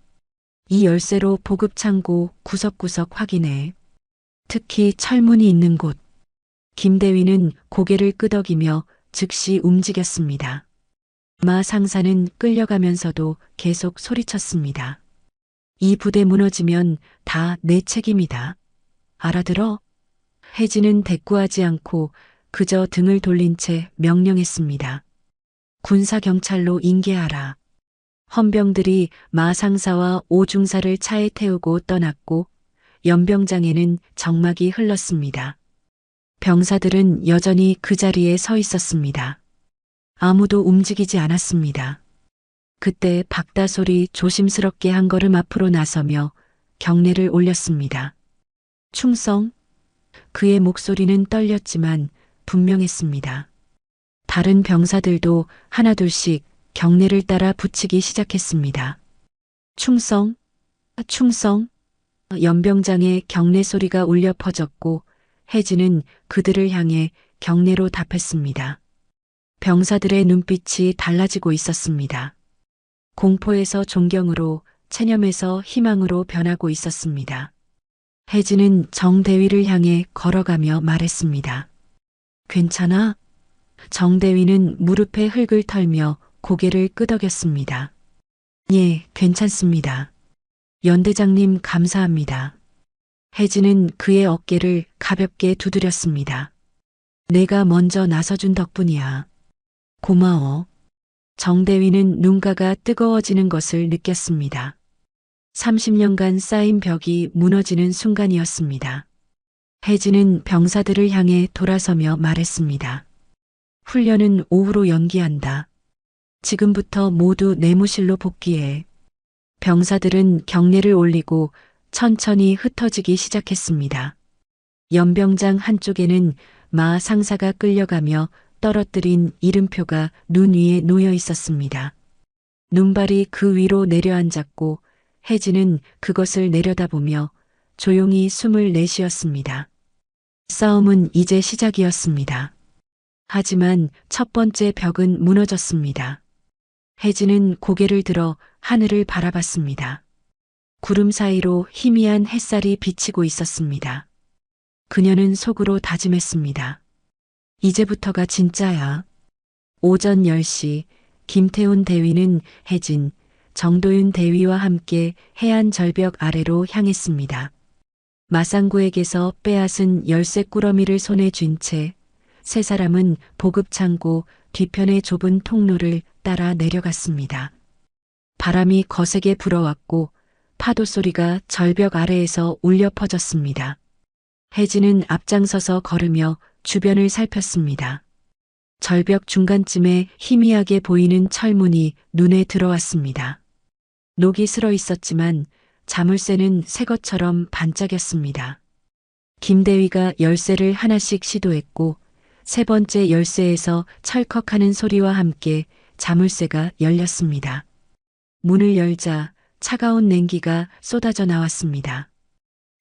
이 열쇠로 보급창고 구석구석 확인해. 특히 철문이 있는 곳. 김대위는 고개를 끄덕이며 즉시 움직였습니다. 마 상사는 끌려가면서도 계속 소리쳤습니다. 이 부대 무너지면 다 내 책임이다. 알아들어? 혜진은 대꾸하지 않고 그저 등을 돌린 채 명령했습니다. 군사경찰로 인계하라. 헌병들이 마 상사와 오 중사를 차에 태우고 떠났고 연병장에는 정막이 흘렀습니다. 병사들은 여전히 그 자리에 서 있었습니다. 아무도 움직이지 않았습니다. 그때 박다솔이 조심스럽게 한 걸음 앞으로 나서며 경례를 올렸습니다. 충성? 그의 목소리는 떨렸지만 분명했습니다. 다른 병사들도 하나둘씩 경례를 따라 붙이기 시작했습니다. 충성? 충성? 연병장의 경례 소리가 울려 퍼졌고 혜진은 그들을 향해 경례로 답했습니다. 병사들의 눈빛이 달라지고 있었습니다. 공포에서 존경으로, 체념에서 희망으로 변하고 있었습니다. 혜진은 정대위를 향해 걸어가며 말했습니다. 괜찮아? 정대위는 무릎에 흙을 털며 고개를 끄덕였습니다. 예, 괜찮습니다. 연대장님 감사합니다. 혜진은 그의 어깨를 가볍게 두드렸습니다. 내가 먼저 나서준 덕분이야. 고마워. 정대위는 눈가가 뜨거워지는 것을 느꼈습니다. 30년간 쌓인 벽이 무너지는 순간이었습니다. 혜진은 병사들을 향해 돌아서며 말했습니다. 훈련은 오후로 연기한다. 지금부터 모두 내무실로 복귀해. 병사들은 경례를 올리고 천천히 흩어지기 시작했습니다. 연병장 한쪽에는 마 상사가 끌려가며 떨어뜨린 이름표가 눈 위에 놓여 있었습니다. 눈발이 그 위로 내려앉았고 혜진은 그것을 내려다보며 조용히 숨을 내쉬었습니다. 싸움은 이제 시작이었습니다. 하지만 첫 번째 벽은 무너졌습니다. 혜진은 고개를 들어 하늘을 바라봤습니다. 구름 사이로 희미한 햇살이 비치고 있었습니다. 그녀는 속으로 다짐했습니다. 이제부터가 진짜야. 오전 10시 김태훈 대위는 혜진, 정도윤 대위와 함께 해안 절벽 아래로 향했습니다. 마상구에게서 빼앗은 열쇠 꾸러미를 손에 쥔 채 세 사람은 보급창고 뒤편의 좁은 통로를 따라 내려갔습니다. 바람이 거세게 불어왔고 파도 소리가 절벽 아래에서 울려 퍼졌습니다. 혜진은 앞장서서 걸으며 주변을 살폈습니다. 절벽 중간쯤에 희미하게 보이는 철문이 눈에 들어왔습니다. 녹이 슬어 있었지만 자물쇠는 새 것처럼 반짝였습니다. 김대위가 열쇠를 하나씩 시도했고 세 번째 열쇠에서 철컥하는 소리와 함께 자물쇠가 열렸습니다. 문을 열자 차가운 냉기가 쏟아져 나왔습니다.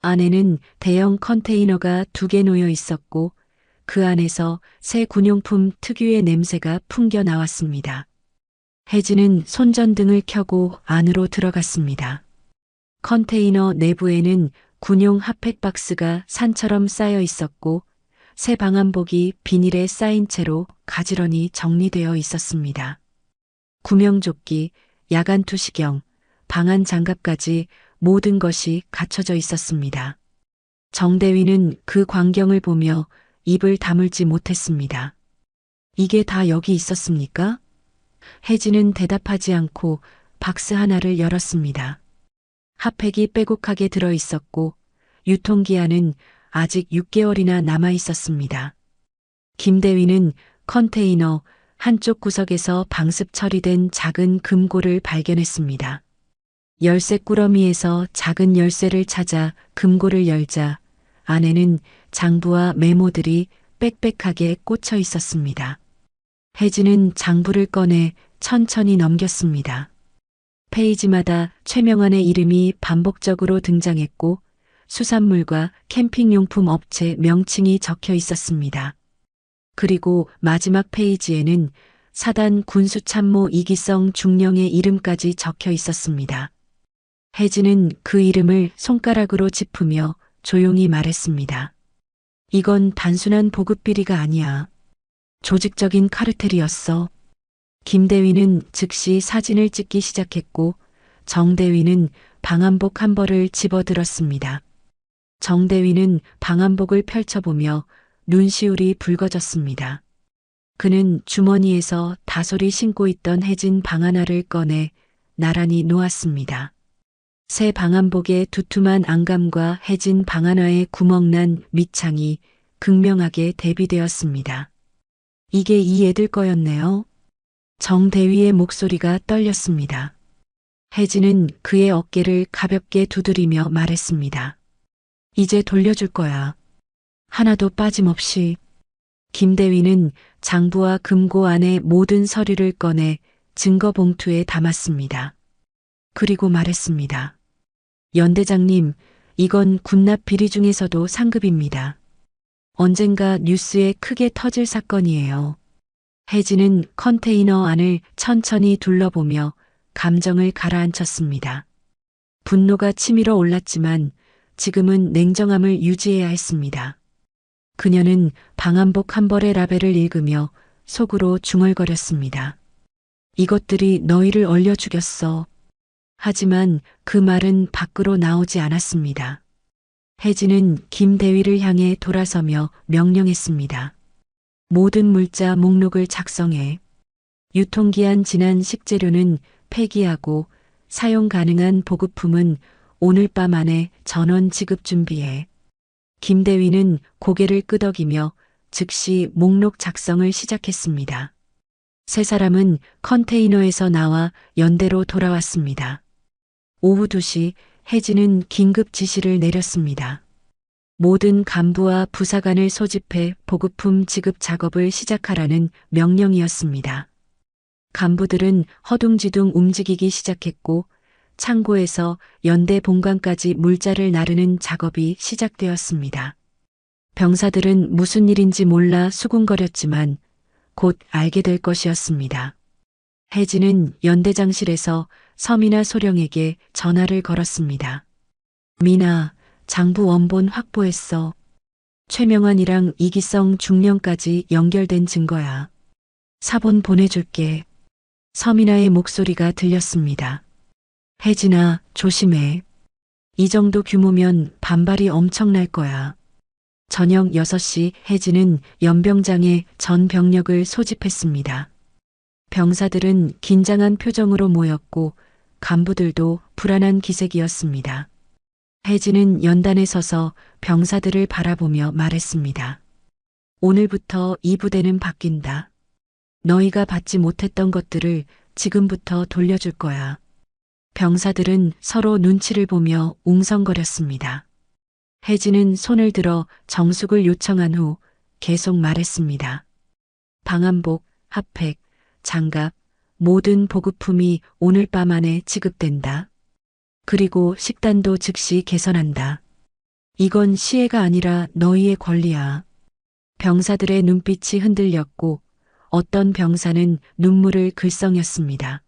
안에는 대형 컨테이너가 2개 놓여 있었고 그 안에서 새 군용품 특유의 냄새가 풍겨 나왔습니다. 혜진은 손전등을 켜고 안으로 들어갔습니다. 컨테이너 내부에는 군용 핫팩 박스가 산처럼 쌓여 있었고 새 방한복이 비닐에 쌓인 채로 가지런히 정리되어 있었습니다. 구명조끼, 야간 투시경, 방한 장갑까지 모든 것이 갖춰져 있었습니다. 정대위는 그 광경을 보며 입을 다물지 못했습니다. 이게 다 여기 있었습니까? 혜진은 대답하지 않고 박스 하나를 열었습니다. 핫팩이 빼곡하게 들어 있었고 유통기한은 아직 6개월이나 남아 있었습니다. 김대위는 컨테이너 한쪽 구석에서 방습 처리된 작은 금고를 발견했습니다. 열쇠 꾸러미에서 작은 열쇠를 찾아 금고를 열자 안에는 장부와 메모들이 빽빽하게 꽂혀 있었습니다. 혜진은 장부를 꺼내 천천히 넘겼습니다. 페이지마다 최명환의 이름이 반복적으로 등장했고 수산물과 캠핑용품 업체 명칭이 적혀 있었습니다. 그리고 마지막 페이지에는 사단 군수참모 이기성 중령의 이름까지 적혀 있었습니다. 혜진은 그 이름을 손가락으로 짚으며 조용히 말했습니다. 이건 단순한 보급비리가 아니야. 조직적인 카르텔이었어. 김대위는 즉시 사진을 찍기 시작했고 정대위는 방한복 한 벌을 집어들었습니다. 정대위는 방한복을 펼쳐보며 눈시울이 붉어졌습니다. 그는 주머니에서 다솔이 신고 있던 혜진 방하나를 꺼내 나란히 놓았습니다. 새 방한복의 두툼한 안감과 혜진 방하나의 구멍난 밑창이 극명하게 대비되었습니다. 이게 이 애들 거였네요. 정대위의 목소리가 떨렸습니다. 혜진은 그의 어깨를 가볍게 두드리며 말했습니다. 이제 돌려줄 거야. 하나도 빠짐없이. 김대위는 장부와 금고 안에 모든 서류를 꺼내 증거 봉투에 담았습니다. 그리고 말했습니다. 연대장님, 이건 군납 비리 중에서도 상급입니다. 언젠가 뉴스에 크게 터질 사건이에요. 혜진은 컨테이너 안을 천천히 둘러보며 감정을 가라앉혔습니다. 분노가 치밀어 올랐지만 지금은 냉정함을 유지해야 했습니다. 그녀는 방한복 한 벌의 라벨을 읽으며 속으로 중얼거렸습니다. 이것들이 너희를 얼려 죽였어. 하지만 그 말은 밖으로 나오지 않았습니다. 혜진은 김대위를 향해 돌아서며 명령했습니다. 모든 물자 목록을 작성해. 유통기한 지난 식재료는 폐기하고 사용 가능한 보급품은 오늘 밤 안에 전원 지급 준비해. 김대위는 고개를 끄덕이며 즉시 목록 작성을 시작했습니다. 세 사람은 컨테이너에서 나와 연대로 돌아왔습니다. 오후 2시 혜진은 긴급 지시를 내렸습니다. 모든 간부와 부사관을 소집해 보급품 지급 작업을 시작하라는 명령이었습니다. 간부들은 허둥지둥 움직이기 시작했고 창고에서 연대 본관까지 물자를 나르는 작업이 시작되었습니다. 병사들은 무슨 일인지 몰라 수군거렸지만 곧 알게 될 것이었습니다. 혜진은 연대장실에서 서민아 소령에게 전화를 걸었습니다. 민아, 장부 원본 확보했어. 최명환이랑 이기성 중령까지 연결된 증거야. 사본 보내줄게. 서민아의 목소리가 들렸습니다. 혜진아, 조심해. 이 정도 규모면 반발이 엄청날 거야. 저녁 6시 혜진은 연병장에 전 병력을 소집했습니다. 병사들은 긴장한 표정으로 모였고 간부들도 불안한 기색이었습니다. 혜진은 연단에 서서 병사들을 바라보며 말했습니다. 오늘부터 이 부대는 바뀐다. 너희가 받지 못했던 것들을 지금부터 돌려줄 거야. 병사들은 서로 눈치를 보며 웅성거렸습니다. 혜진은 손을 들어 정숙을 요청한 후 계속 말했습니다. 방한복, 핫팩, 장갑, 모든 보급품이 오늘 밤 안에 지급된다. 그리고 식단도 즉시 개선한다. 이건 시혜가 아니라 너희의 권리야. 병사들의 눈빛이 흔들렸고 어떤 병사는 눈물을 글썽였습니다.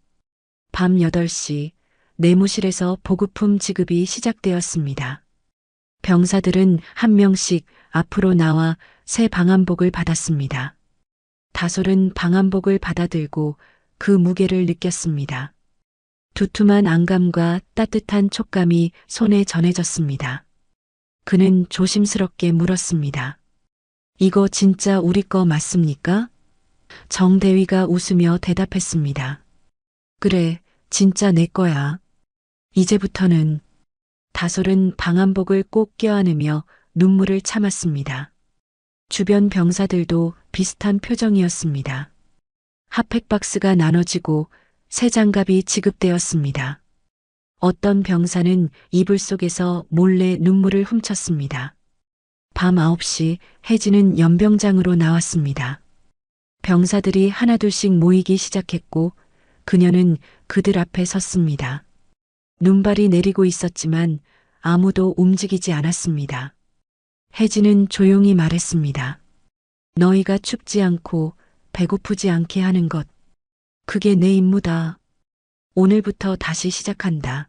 밤 8시 내무실에서 보급품 지급이 시작되었습니다. 병사들은 한 명씩 앞으로 나와 새 방한복을 받았습니다. 다솔은 방한복을 받아들고 그 무게를 느꼈습니다. 두툼한 안감과 따뜻한 촉감이 손에 전해졌습니다. 그는 조심스럽게 물었습니다. 이거 진짜 우리 거 맞습니까? 정대위가 웃으며 대답했습니다. 그래, 진짜 내 거야. 이제부터는. 다솔은 방한복을 꼭 껴안으며 눈물을 참았습니다. 주변 병사들도 비슷한 표정이었습니다. 핫팩 박스가 나눠지고 새 장갑이 지급되었습니다. 어떤 병사는 이불 속에서 몰래 눈물을 훔쳤습니다. 밤 9시 혜진은 연병장으로 나왔습니다. 병사들이 하나둘씩 모이기 시작했고 그녀는 그들 앞에 섰습니다. 눈발이 내리고 있었지만 아무도 움직이지 않았습니다. 혜진은 조용히 말했습니다. 너희가 춥지 않고 배고프지 않게 하는 것. 그게 내 임무다. 오늘부터 다시 시작한다.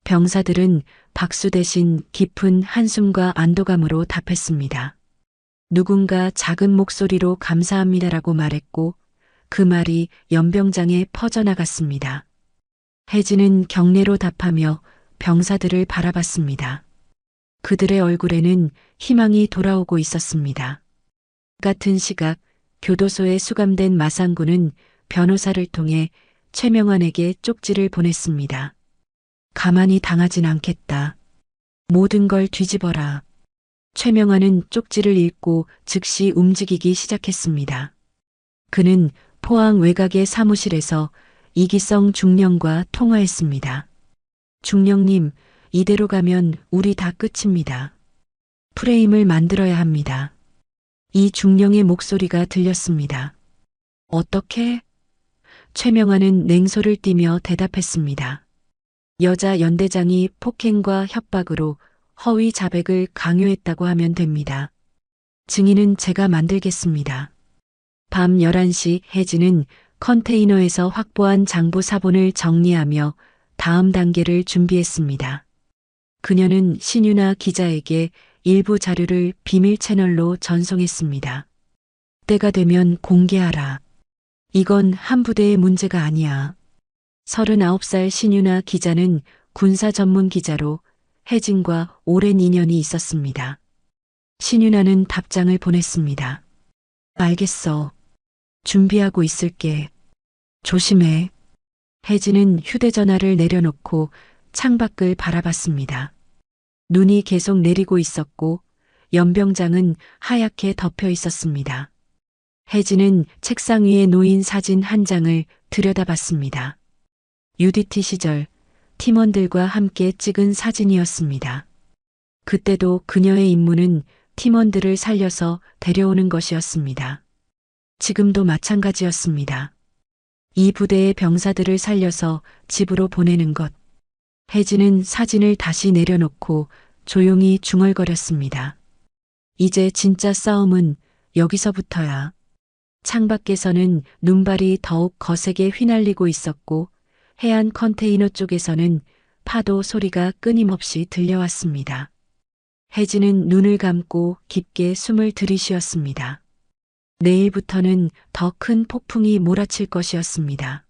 병사들은 박수 대신 깊은 한숨과 안도감으로 답했습니다. 누군가 작은 목소리로 감사합니다라고 말했고 그 말이 연병장에 퍼져나갔습니다. 혜진은 경례로 답하며 병사들을 바라봤습니다. 그들의 얼굴에는 희망이 돌아오고 있었습니다. 같은 시각 교도소에 수감된 마상구는 변호사를 통해 최명환에게 쪽지를 보냈습니다. 가만히 당하진 않겠다. 모든 걸 뒤집어라. 최명환은 쪽지를 읽고 즉시 움직이기 시작했습니다. 그는 포항 외곽의 사무실에서 이기성 중령과 통화했습니다. 중령님, 이대로 가면 우리 다 끝입니다. 프레임을 만들어야 합니다. 이 중령의 목소리가 들렸습니다. 어떻게? 최명환은 냉소를 띠며 대답했습니다. 여자 연대장이 폭행과 협박으로 허위 자백을 강요했다고 하면 됩니다. 증인은 제가 만들겠습니다. 밤 11시 혜진은 컨테이너에서 확보한 장부 사본을 정리하며 다음 단계를 준비했습니다. 그녀는 신유나 기자에게 일부 자료를 비밀 채널로 전송했습니다. 때가 되면 공개하라. 이건 한 부대의 문제가 아니야. 39살 신유나 기자는 군사 전문 기자로 혜진과 오랜 인연이 있었습니다. 신유나는 답장을 보냈습니다. 알겠어. 준비하고 있을게. 조심해. 혜진은 휴대전화를 내려놓고 창밖을 바라봤습니다. 눈이 계속 내리고 있었고 연병장은 하얗게 덮여 있었습니다. 혜진은 책상 위에 놓인 사진 한 장을 들여다봤습니다. UDT 시절 팀원들과 함께 찍은 사진이었습니다. 그때도 그녀의 임무는 팀원들을 살려서 데려오는 것이었습니다. 지금도 마찬가지였습니다. 이 부대의 병사들을 살려서 집으로 보내는 것. 혜진은 사진을 다시 내려놓고 조용히 중얼거렸습니다. 이제 진짜 싸움은 여기서부터야. 창밖에서는 눈발이 더욱 거세게 휘날리고 있었고 해안 컨테이너 쪽에서는 파도 소리가 끊임없이 들려왔습니다. 혜진은 눈을 감고 깊게 숨을 들이쉬었습니다. 내일부터는 더 큰 폭풍이 몰아칠 것이었습니다.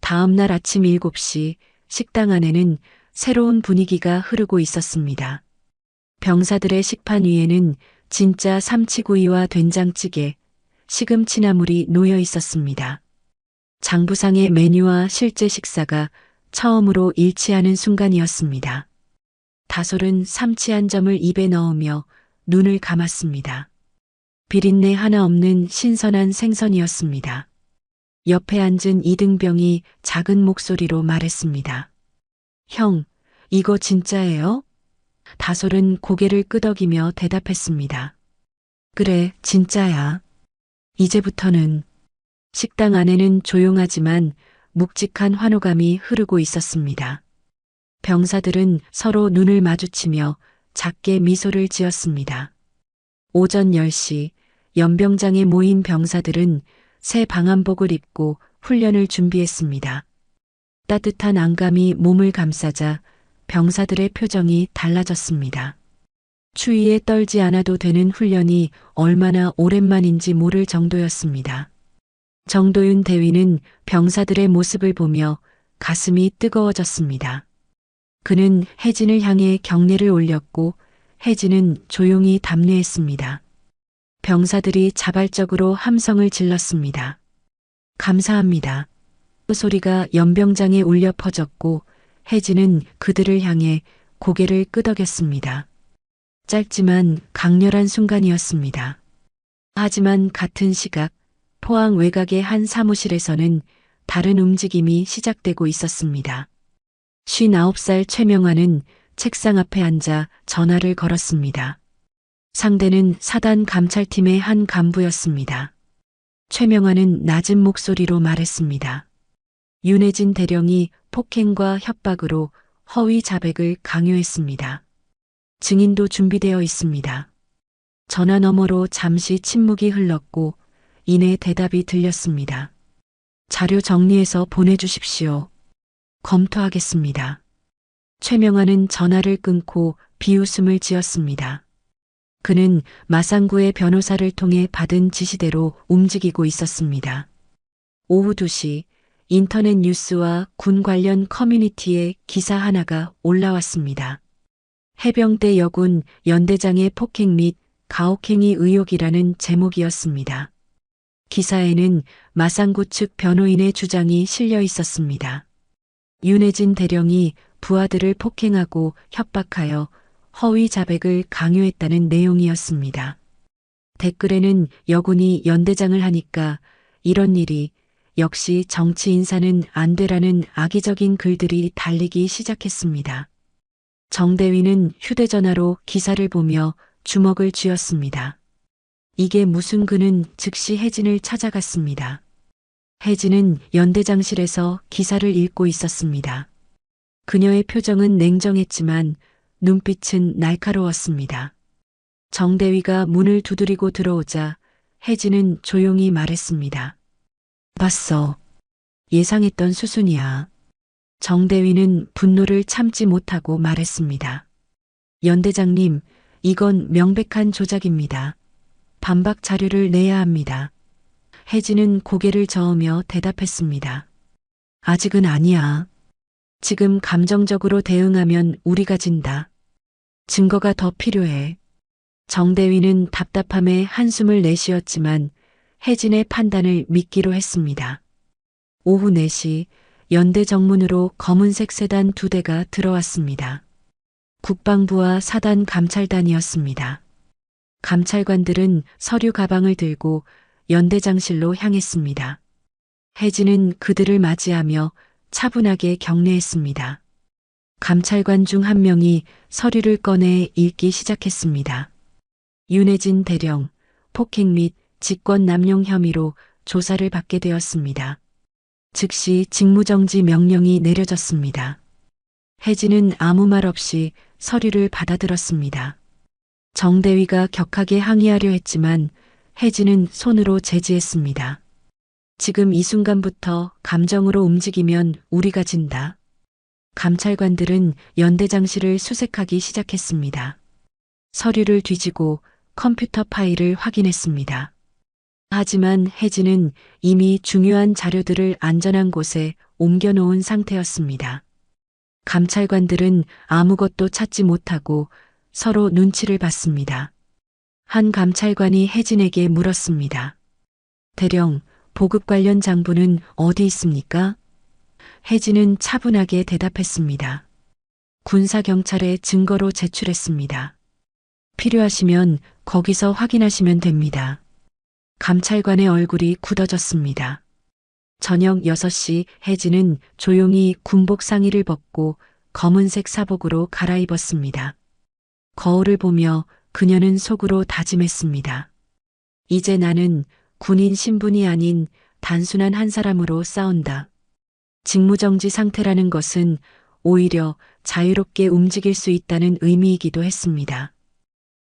다음 날 아침 7시 식당 안에는 새로운 분위기가 흐르고 있었습니다. 병사들의 식판 위에는 진짜 삼치구이와 된장찌개, 시금치나물이 놓여 있었습니다. 장부상의 메뉴와 실제 식사가 처음으로 일치하는 순간이었습니다. 다솔은 삼치 한 점을 입에 넣으며 눈을 감았습니다. 비린내 하나 없는 신선한 생선이었습니다. 옆에 앉은 이등병이 작은 목소리로 말했습니다. 형, 이거 진짜예요? 다솔은 고개를 끄덕이며 대답했습니다. 그래, 진짜야. 이제부터는. 식당 안에는 조용하지만 묵직한 환호감이 흐르고 있었습니다. 병사들은 서로 눈을 마주치며 작게 미소를 지었습니다. 오전 10시 연병장에 모인 병사들은 새 방한복을 입고 훈련을 준비했습니다. 따뜻한 안감이 몸을 감싸자 병사들의 표정이 달라졌습니다. 추위에 떨지 않아도 되는 훈련이 얼마나 오랜만인지 모를 정도였습니다. 정도윤 대위는 병사들의 모습을 보며 가슴이 뜨거워졌습니다. 그는 혜진을 향해 경례를 올렸고 혜진은 조용히 답례했습니다. 병사들이 자발적으로 함성을 질렀습니다. 감사합니다. 그 소리가 연병장에 울려 퍼졌고 혜진은 그들을 향해 고개를 끄덕였습니다. 짧지만 강렬한 순간이었습니다. 하지만 같은 시각 포항 외곽의 한 사무실에서는 다른 움직임이 시작되고 있었습니다. 59살 최명환은 책상 앞에 앉아 전화를 걸었습니다. 상대는 사단 감찰팀의 한 간부였습니다. 최명환은 낮은 목소리로 말했습니다. 윤혜진 대령이 폭행과 협박으로 허위 자백을 강요했습니다. 증인도 준비되어 있습니다. 전화 너머로 잠시 침묵이 흘렀고 이내 대답이 들렸습니다. 자료 정리해서 보내주십시오. 검토하겠습니다. 최명환은 전화를 끊고 비웃음을 지었습니다. 그는 마상구의 변호사를 통해 받은 지시대로 움직이고 있었습니다. 오후 2시 인터넷 뉴스와 군 관련 커뮤니티에 기사 하나가 올라왔습니다. 해병대 여군 연대장의 폭행 및 가혹행위 의혹이라는 제목이었습니다. 기사에는 마상구 측 변호인의 주장이 실려 있었습니다. 윤혜진 대령이 부하들을 폭행하고 협박하여 허위 자백을 강요했다는 내용이었습니다. 댓글에는 여군이 연대장을 하니까 이런 일이 역시 정치 인사는 안 되라는 악의적인 글들이 달리기 시작했습니다. 정대위는 휴대전화로 기사를 보며 주먹을 쥐었습니다. 이게 무슨 그는 즉시 혜진을 찾아갔습니다. 혜진은 연대장실에서 기사를 읽고 있었습니다. 그녀의 표정은 냉정했지만 눈빛은 날카로웠습니다. 정대위가 문을 두드리고 들어오자 혜진은 조용히 말했습니다. 봤어. 예상했던 수순이야. 정대위는 분노를 참지 못하고 말했습니다. 연대장님, 이건 명백한 조작입니다. 반박 자료를 내야 합니다. 혜진은 고개를 저으며 대답했습니다. 아직은 아니야. 지금 감정적으로 대응하면 우리가 진다. 증거가 더 필요해. 정대위는 답답함에 한숨을 내쉬었지만 혜진의 판단을 믿기로 했습니다. 오후 4시 연대 정문으로 검은색 세단 2대가 들어왔습니다. 국방부와 사단 감찰단이었습니다. 감찰관들은 서류 가방을 들고 연대장실로 향했습니다. 혜진은 그들을 맞이하며 차분하게 경례했습니다. 감찰관 중 한 명이 서류를 꺼내 읽기 시작했습니다. 윤혜진 대령, 폭행 및 직권 남용 혐의로 조사를 받게 되었습니다. 즉시 직무정지 명령이 내려졌습니다. 혜진은 아무 말 없이 서류를 받아들었습니다. 정대위가 격하게 항의하려 했지만 혜진은 손으로 제지했습니다. 지금 이 순간부터 감정으로 움직이면 우리가 진다. 감찰관들은 연대장실을 수색하기 시작했습니다. 서류를 뒤지고 컴퓨터 파일을 확인했습니다. 하지만 혜진은 이미 중요한 자료들을 안전한 곳에 옮겨놓은 상태였습니다. 감찰관들은 아무것도 찾지 못하고 서로 눈치를 봤습니다. 한 감찰관이 혜진에게 물었습니다. 대령, 보급 관련 장부는 어디 있습니까? 혜진은 차분하게 대답했습니다. 군사경찰에 증거로 제출했습니다. 필요하시면 거기서 확인하시면 됩니다. 감찰관의 얼굴이 굳어졌습니다. 저녁 6시 혜진은 조용히 군복 상의를 벗고 검은색 사복으로 갈아입었습니다. 거울을 보며 그녀는 속으로 다짐했습니다. 이제 나는 군인 신분이 아닌 단순한 한 사람으로 싸운다. 직무정지 상태라는 것은 오히려 자유롭게 움직일 수 있다는 의미이기도 했습니다.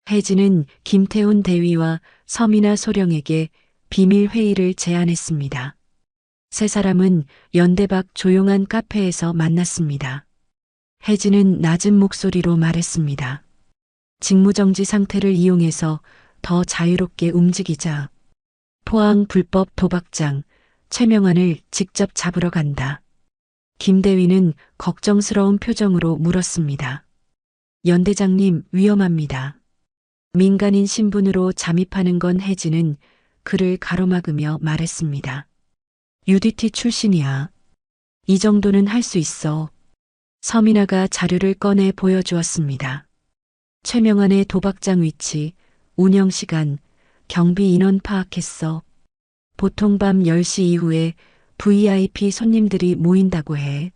혜진은 김태훈 대위와 서민아 소령에게 비밀 회의를 제안했습니다. 세 사람은 연대 밖 조용한 카페에서 만났습니다. 혜진은 낮은 목소리로 말했습니다. 직무정지 상태를 이용해서 더 자유롭게 움직이자. 포항 불법 도박장 최명환을 직접 잡으러 간다. 김대위는 걱정스러운 표정으로 물었습니다. 연대장님, 위험합니다. 민간인 신분으로 잠입하는 건 혜진은 그를 가로막으며 말했습니다. UDT 출신이야. 이 정도는 할 수 있어. 서민아가 자료를 꺼내 보여주었습니다. 최명환의 도박장 위치, 운영 시간, 경비 인원 파악했어. 보통 밤 10시 이후에 VIP 손님들이 모인다고 해.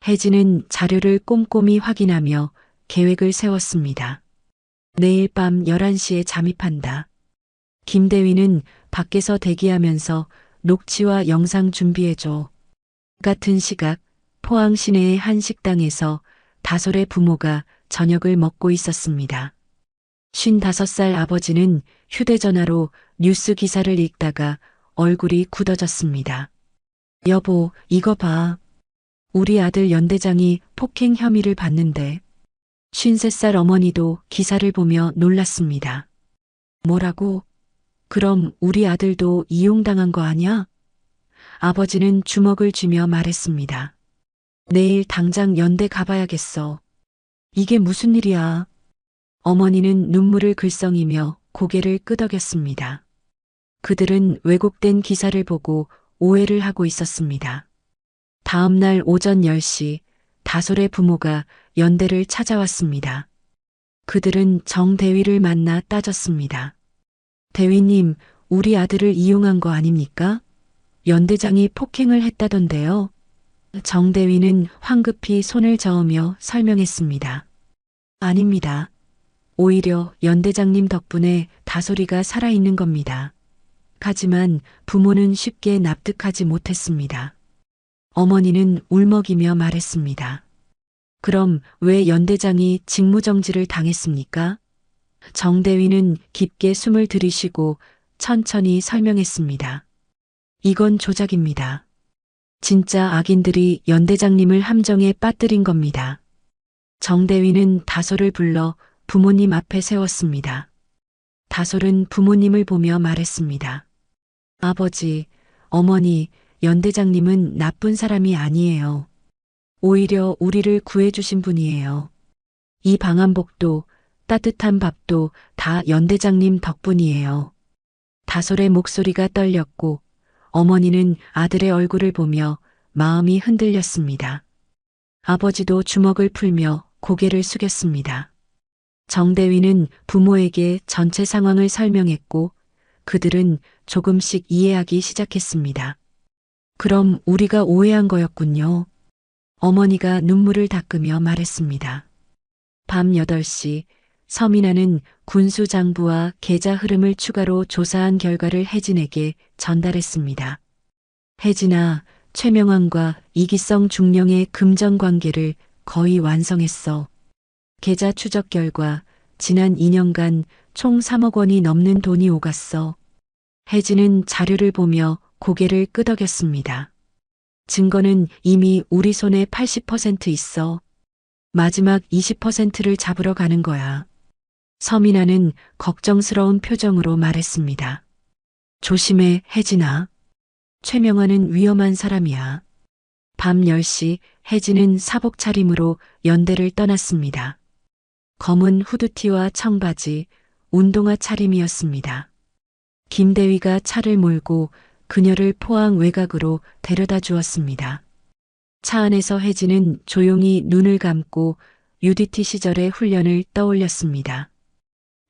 혜진은 자료를 꼼꼼히 확인하며 계획을 세웠습니다. 내일 밤 11시에 잠입한다. 김대위는 밖에서 대기하면서 녹취와 영상 준비해줘. 같은 시각 포항 시내의 한 식당에서 다솔의 부모가 저녁을 먹고 있었습니다. 55살 아버지는 휴대전화로 뉴스 기사를 읽다가 얼굴이 굳어졌습니다. 여보, 이거 봐. 우리 아들 연대장이 폭행 혐의를 받는데. 53살 어머니도 기사를 보며 놀랐습니다. 뭐라고? 그럼 우리 아들도 이용당한 거 아냐? 아버지는 주먹을 쥐며 말했습니다. 내일 당장 연대 가봐야겠어. 이게 무슨 일이야? 어머니는 눈물을 글썽이며 고개를 끄덕였습니다. 그들은 왜곡된 기사를 보고 오해를 하고 있었습니다. 다음 날 오전 10시 다솔의 부모가 연대를 찾아왔습니다. 그들은 정 대위를 만나 따졌습니다. 대위님, 우리 아들을 이용한 거 아닙니까? 연대장이 폭행을 했다던데요. 정 대위는 황급히 손을 저으며 설명했습니다. 아닙니다. 오히려 연대장님 덕분에 다솔이가 살아있는 겁니다. 하지만 부모는 쉽게 납득하지 못했습니다. 어머니는 울먹이며 말했습니다. 그럼 왜 연대장이 직무정지를 당했습니까? 정대위는 깊게 숨을 들이쉬고 천천히 설명했습니다. 이건 조작입니다. 진짜 악인들이 연대장님을 함정에 빠뜨린 겁니다. 정대위는 다솔을 불러 부모님 앞에 세웠습니다. 다솔은 부모님을 보며 말했습니다. 아버지, 어머니, 연대장님은 나쁜 사람이 아니에요. 오히려 우리를 구해주신 분이에요. 이 방한복도 따뜻한 밥도 다 연대장님 덕분이에요. 다솔의 목소리가 떨렸고 어머니는 아들의 얼굴을 보며 마음이 흔들렸습니다. 아버지도 주먹을 풀며 고개를 숙였습니다. 정대위는 부모에게 전체 상황을 설명했고 그들은 조금씩 이해하기 시작했습니다. 그럼 우리가 오해한 거였군요. 어머니가 눈물을 닦으며 말했습니다. 밤 8시 서민아는 군수장부와 계좌 흐름을 추가로 조사한 결과를 혜진에게 전달했습니다. 혜진아, 최명환과 이기성 중령의 금전 관계를 거의 완성했어. 계좌 추적 결과 지난 2년간 총 3억 원이 넘는 돈이 오갔어. 혜진은 자료를 보며 고개를 끄덕였습니다. 증거는 이미 우리 손에 80% 있어. 마지막 20%를 잡으러 가는 거야. 서민아는 걱정스러운 표정으로 말했습니다. 조심해, 혜진아. 최명환은 위험한 사람이야. 밤 10시 혜진은 사복 차림으로 연대를 떠났습니다. 검은 후드티와 청바지, 운동화 차림이었습니다. 김대위가 차를 몰고 그녀를 포항 외곽으로 데려다 주었습니다. 차 안에서 혜진은 조용히 눈을 감고 UDT 시절의 훈련을 떠올렸습니다.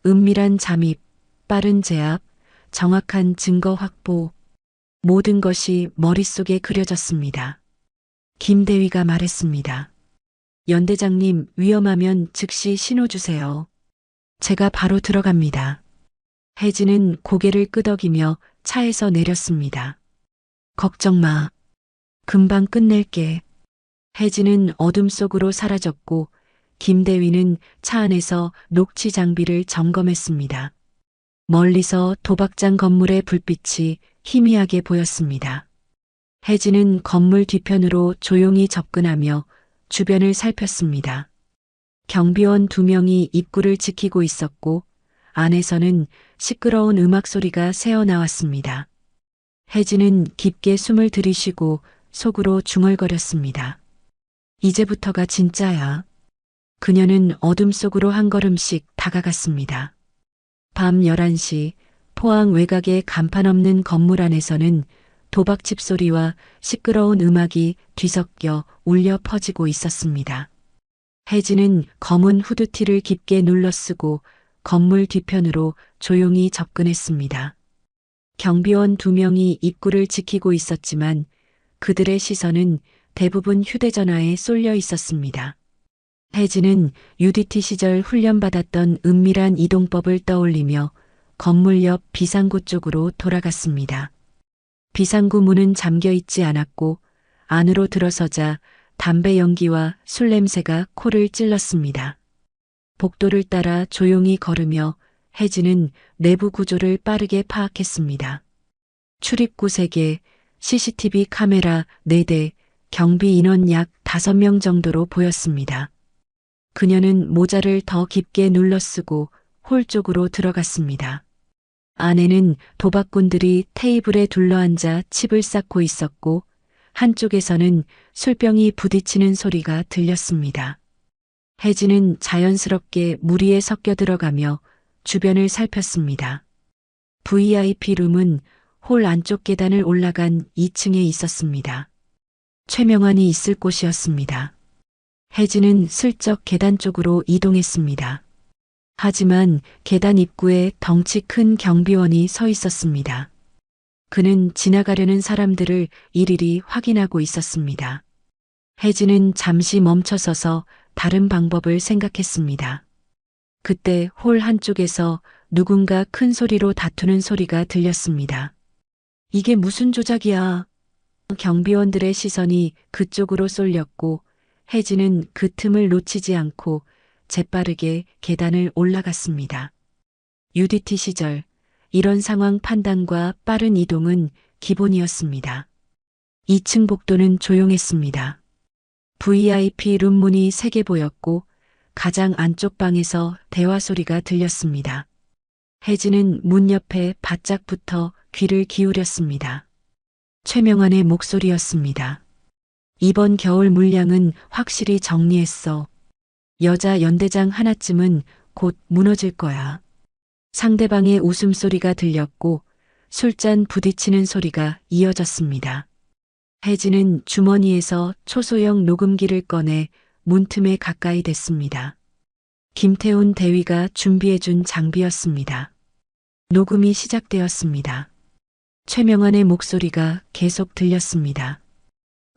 은밀한 잠입, 빠른 제압, 정확한 증거 확보, 모든 것이 머릿속에 그려졌습니다. 김대위가 말했습니다. 연대장님, 위험하면 즉시 신호 주세요. 제가 바로 들어갑니다. 혜진은 고개를 끄덕이며 차에서 내렸습니다. 걱정 마. 금방 끝낼게. 혜진은 어둠 속으로 사라졌고 김대위는 차 안에서 녹취 장비를 점검했습니다. 멀리서 도박장 건물의 불빛이 희미하게 보였습니다. 혜진은 건물 뒤편으로 조용히 접근하며 주변을 살폈습니다. 경비원 2명이 입구를 지키고 있었고 안에서는 시끄러운 음악 소리가 새어나왔습니다. 혜진은 깊게 숨을 들이쉬고 속으로 중얼거렸습니다. 이제부터가 진짜야. 그녀는 어둠 속으로 한 걸음씩 다가갔습니다. 밤 11시 포항 외곽의 간판 없는 건물 안에서는 도박집 소리와 시끄러운 음악이 뒤섞여 울려 퍼지고 있었습니다. 혜진은 검은 후드티를 깊게 눌러쓰고 건물 뒤편으로 조용히 접근했습니다. 경비원 2명이 입구를 지키고 있었지만 그들의 시선은 대부분 휴대전화에 쏠려 있었습니다. 혜진은 UDT 시절 훈련받았던 은밀한 이동법을 떠올리며 건물 옆 비상구 쪽으로 돌아갔습니다. 비상구 문은 잠겨 있지 않았고 안으로 들어서자 담배 연기와 술 냄새가 코를 찔렀습니다. 복도를 따라 조용히 걸으며 혜진은 내부 구조를 빠르게 파악했습니다. 출입구 3개, CCTV 카메라 4대, 경비 인원 약 5명 정도로 보였습니다. 그녀는 모자를 더 깊게 눌러쓰고 홀 쪽으로 들어갔습니다. 안에는 도박꾼들이 테이블에 둘러앉아 칩을 쌓고 있었고 한쪽에서는 술병이 부딪히는 소리가 들렸습니다. 혜진은 자연스럽게 무리에 섞여 들어가며 주변을 살폈습니다. VIP 룸은 홀 안쪽 계단을 올라간 2층에 있었습니다. 최명환이 있을 곳이었습니다. 혜진은 슬쩍 계단 쪽으로 이동했습니다. 하지만 계단 입구에 덩치 큰 경비원이 서 있었습니다. 그는 지나가려는 사람들을 일일이 확인하고 있었습니다. 혜진은 잠시 멈춰서서 다른 방법을 생각했습니다. 그때 홀 한쪽에서 누군가 큰 소리로 다투는 소리가 들렸습니다. 이게 무슨 조작이야? 경비원들의 시선이 그쪽으로 쏠렸고 혜진은 그 틈을 놓치지 않고 재빠르게 계단을 올라갔습니다. UDT 시절 이런 상황 판단과 빠른 이동은 기본이었습니다. 2층 복도는 조용했습니다. VIP 룸 문이 3개 보였고 가장 안쪽 방에서 대화 소리가 들렸습니다. 혜진은 문 옆에 바짝 붙어 귀를 기울였습니다. 최명환의 목소리였습니다. 이번 겨울 물량은 확실히 정리했어. 여자 연대장 하나쯤은 곧 무너질 거야. 상대방의 웃음소리가 들렸고 술잔 부딪히는 소리가 이어졌습니다. 혜진은 주머니에서 초소형 녹음기를 꺼내 문틈에 가까이 댔습니다. 김태훈 대위가 준비해준 장비였습니다. 녹음이 시작되었습니다. 최명환의 목소리가 계속 들렸습니다.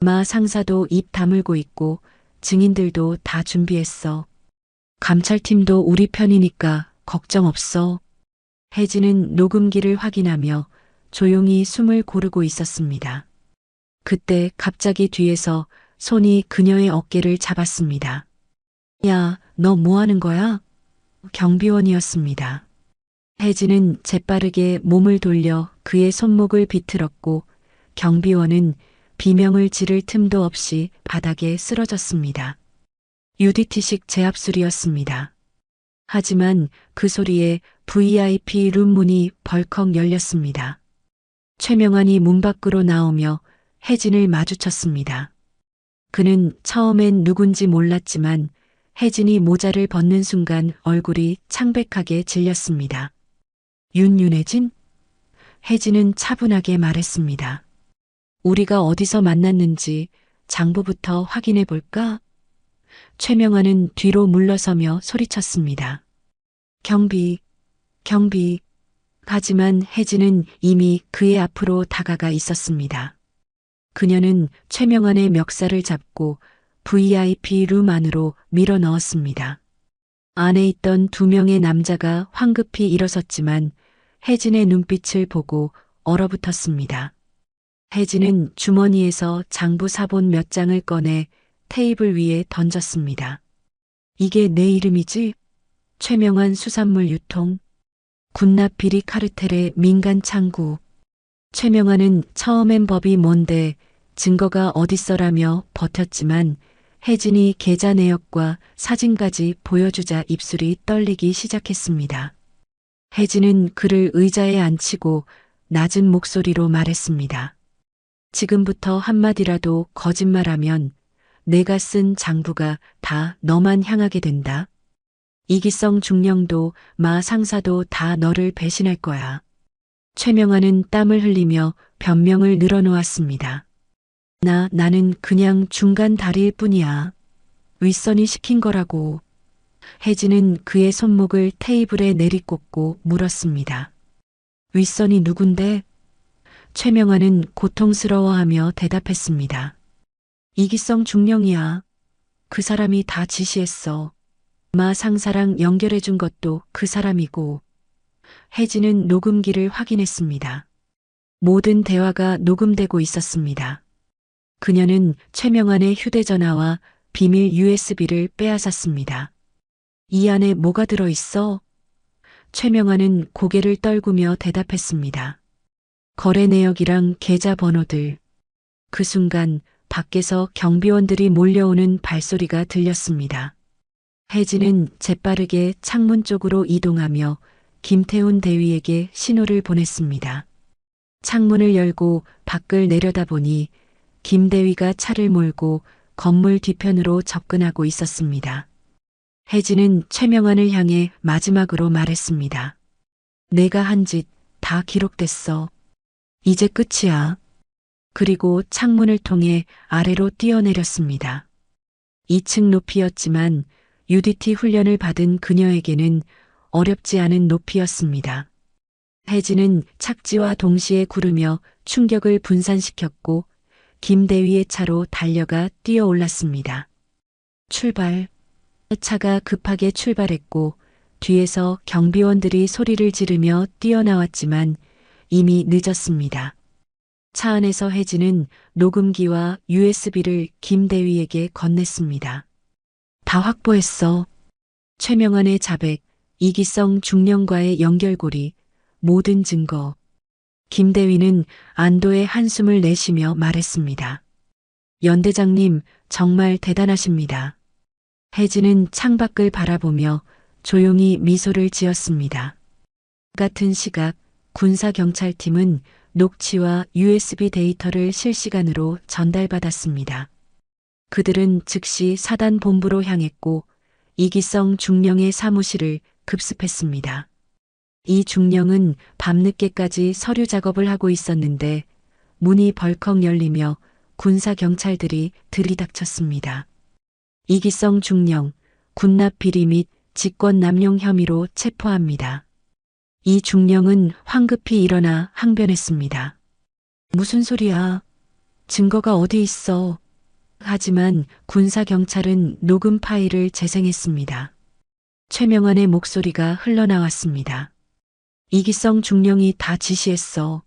마 상사도 입 다물고 있고 증인들도 다 준비했어. 감찰팀도 우리 편이니까 걱정 없어. 혜진은 녹음기를 확인하며 조용히 숨을 고르고 있었습니다. 그때 갑자기 뒤에서 손이 그녀의 어깨를 잡았습니다. 야, 너 뭐 하는 거야? 경비원이었습니다. 혜진은 재빠르게 몸을 돌려 그의 손목을 비틀었고 경비원은 비명을 지를 틈도 없이 바닥에 쓰러졌습니다. UDT식 제압술이었습니다. 하지만 그 소리에 VIP 룸 문이 벌컥 열렸습니다. 최명환이 문 밖으로 나오며 혜진을 마주쳤습니다. 그는 처음엔 누군지 몰랐지만 혜진이 모자를 벗는 순간 얼굴이 창백하게 질렸습니다. 윤혜진? 혜진은 차분하게 말했습니다. 우리가 어디서 만났는지 장부부터 확인해 볼까? 최명환은 뒤로 물러서며 소리쳤습니다. 경비. 하지만 혜진은 이미 그의 앞으로 다가가 있었습니다. 그녀는 최명환의 멱살을 잡고 VIP 룸 안으로 밀어 넣었습니다. 안에 있던 2명의 남자가 황급히 일어섰지만 혜진의 눈빛을 보고 얼어붙었습니다. 혜진은 주머니에서 장부 사본 몇 장을 꺼내 테이블 위에 던졌습니다. 이게 내 이름이지? 최명환 수산물 유통. 군납 비리 카르텔의 민간 창구. 최명환은 처음엔 법이 뭔데 증거가 어딨어라며 버텼지만 혜진이 계좌 내역과 사진까지 보여주자 입술이 떨리기 시작했습니다. 혜진은 그를 의자에 앉히고 낮은 목소리로 말했습니다. 지금부터 한마디라도 거짓말하면 내가 쓴 장부가 다 너만 향하게 된다. 이기성 중령도 마 상사도 다 너를 배신할 거야. 최명환은 땀을 흘리며 변명을 늘어놓았습니다. 나는 그냥 중간 다리일 뿐이야. 윗선이 시킨 거라고. 혜진은 그의 손목을 테이블에 내리꽂고 물었습니다. 윗선이 누군데? 최명환은 고통스러워하며 대답했습니다. 이기성 중령이야. 그 사람이 다 지시했어. 마 상사랑 연결해준 것도 그 사람이고. 혜진은 녹음기를 확인했습니다. 모든 대화가 녹음되고 있었습니다. 그녀는 최명환의 휴대전화와 비밀 USB를 빼앗았습니다. 이 안에 뭐가 들어있어? 최명환은 고개를 떨구며 대답했습니다. 거래 내역이랑 계좌번호들. 그 순간 밖에서 경비원들이 몰려오는 발소리가 들렸습니다. 혜진은 재빠르게 창문 쪽으로 이동하며 김태훈 대위에게 신호를 보냈습니다. 창문을 열고 밖을 내려다보니 김 대위가 차를 몰고 건물 뒤편으로 접근하고 있었습니다. 혜진은 최명환을 향해 마지막으로 말했습니다. 내가 한 짓 다 기록됐어. 이제 끝이야. 그리고 창문을 통해 아래로 뛰어내렸습니다. 2층 높이였지만 UDT 훈련을 받은 그녀에게는 어렵지 않은 높이였습니다. 혜진은 착지와 동시에 구르며 충격을 분산시켰고 김 대위의 차로 달려가 뛰어올랐습니다. 출발. 차가 급하게 출발했고 뒤에서 경비원들이 소리를 지르며 뛰어나왔지만 이미 늦었습니다. 차 안에서 혜진은 녹음기와 USB를 김 대위에게 건넸습니다. 다 확보했어. 최명환의 자백, 이기성 중령과의 연결고리, 모든 증거. 김 대위는 안도의 한숨을 내쉬며 말했습니다. 연 대장님, 정말 대단하십니다. 혜진은 창밖을 바라보며 조용히 미소를 지었습니다. 같은 시각 군사경찰팀은 녹취와 USB 데이터를 실시간으로 전달받았습니다. 그들은 즉시 사단 본부로 향했고 이기성 중령의 사무실을 급습했습니다. 이 중령은 밤늦게까지 서류 작업을 하고 있었는데 문이 벌컥 열리며 군사경찰들이 들이닥쳤습니다. 이기성 중령, 군납 비리 및 직권 남용 혐의로 체포합니다. 이 중령은 황급히 일어나 항변했습니다. 무슨 소리야? 증거가 어디 있어? 하지만 군사경찰은 녹음 파일을 재생했습니다. 최명환의 목소리가 흘러나왔습니다. 이기성 중령이 다 지시했어.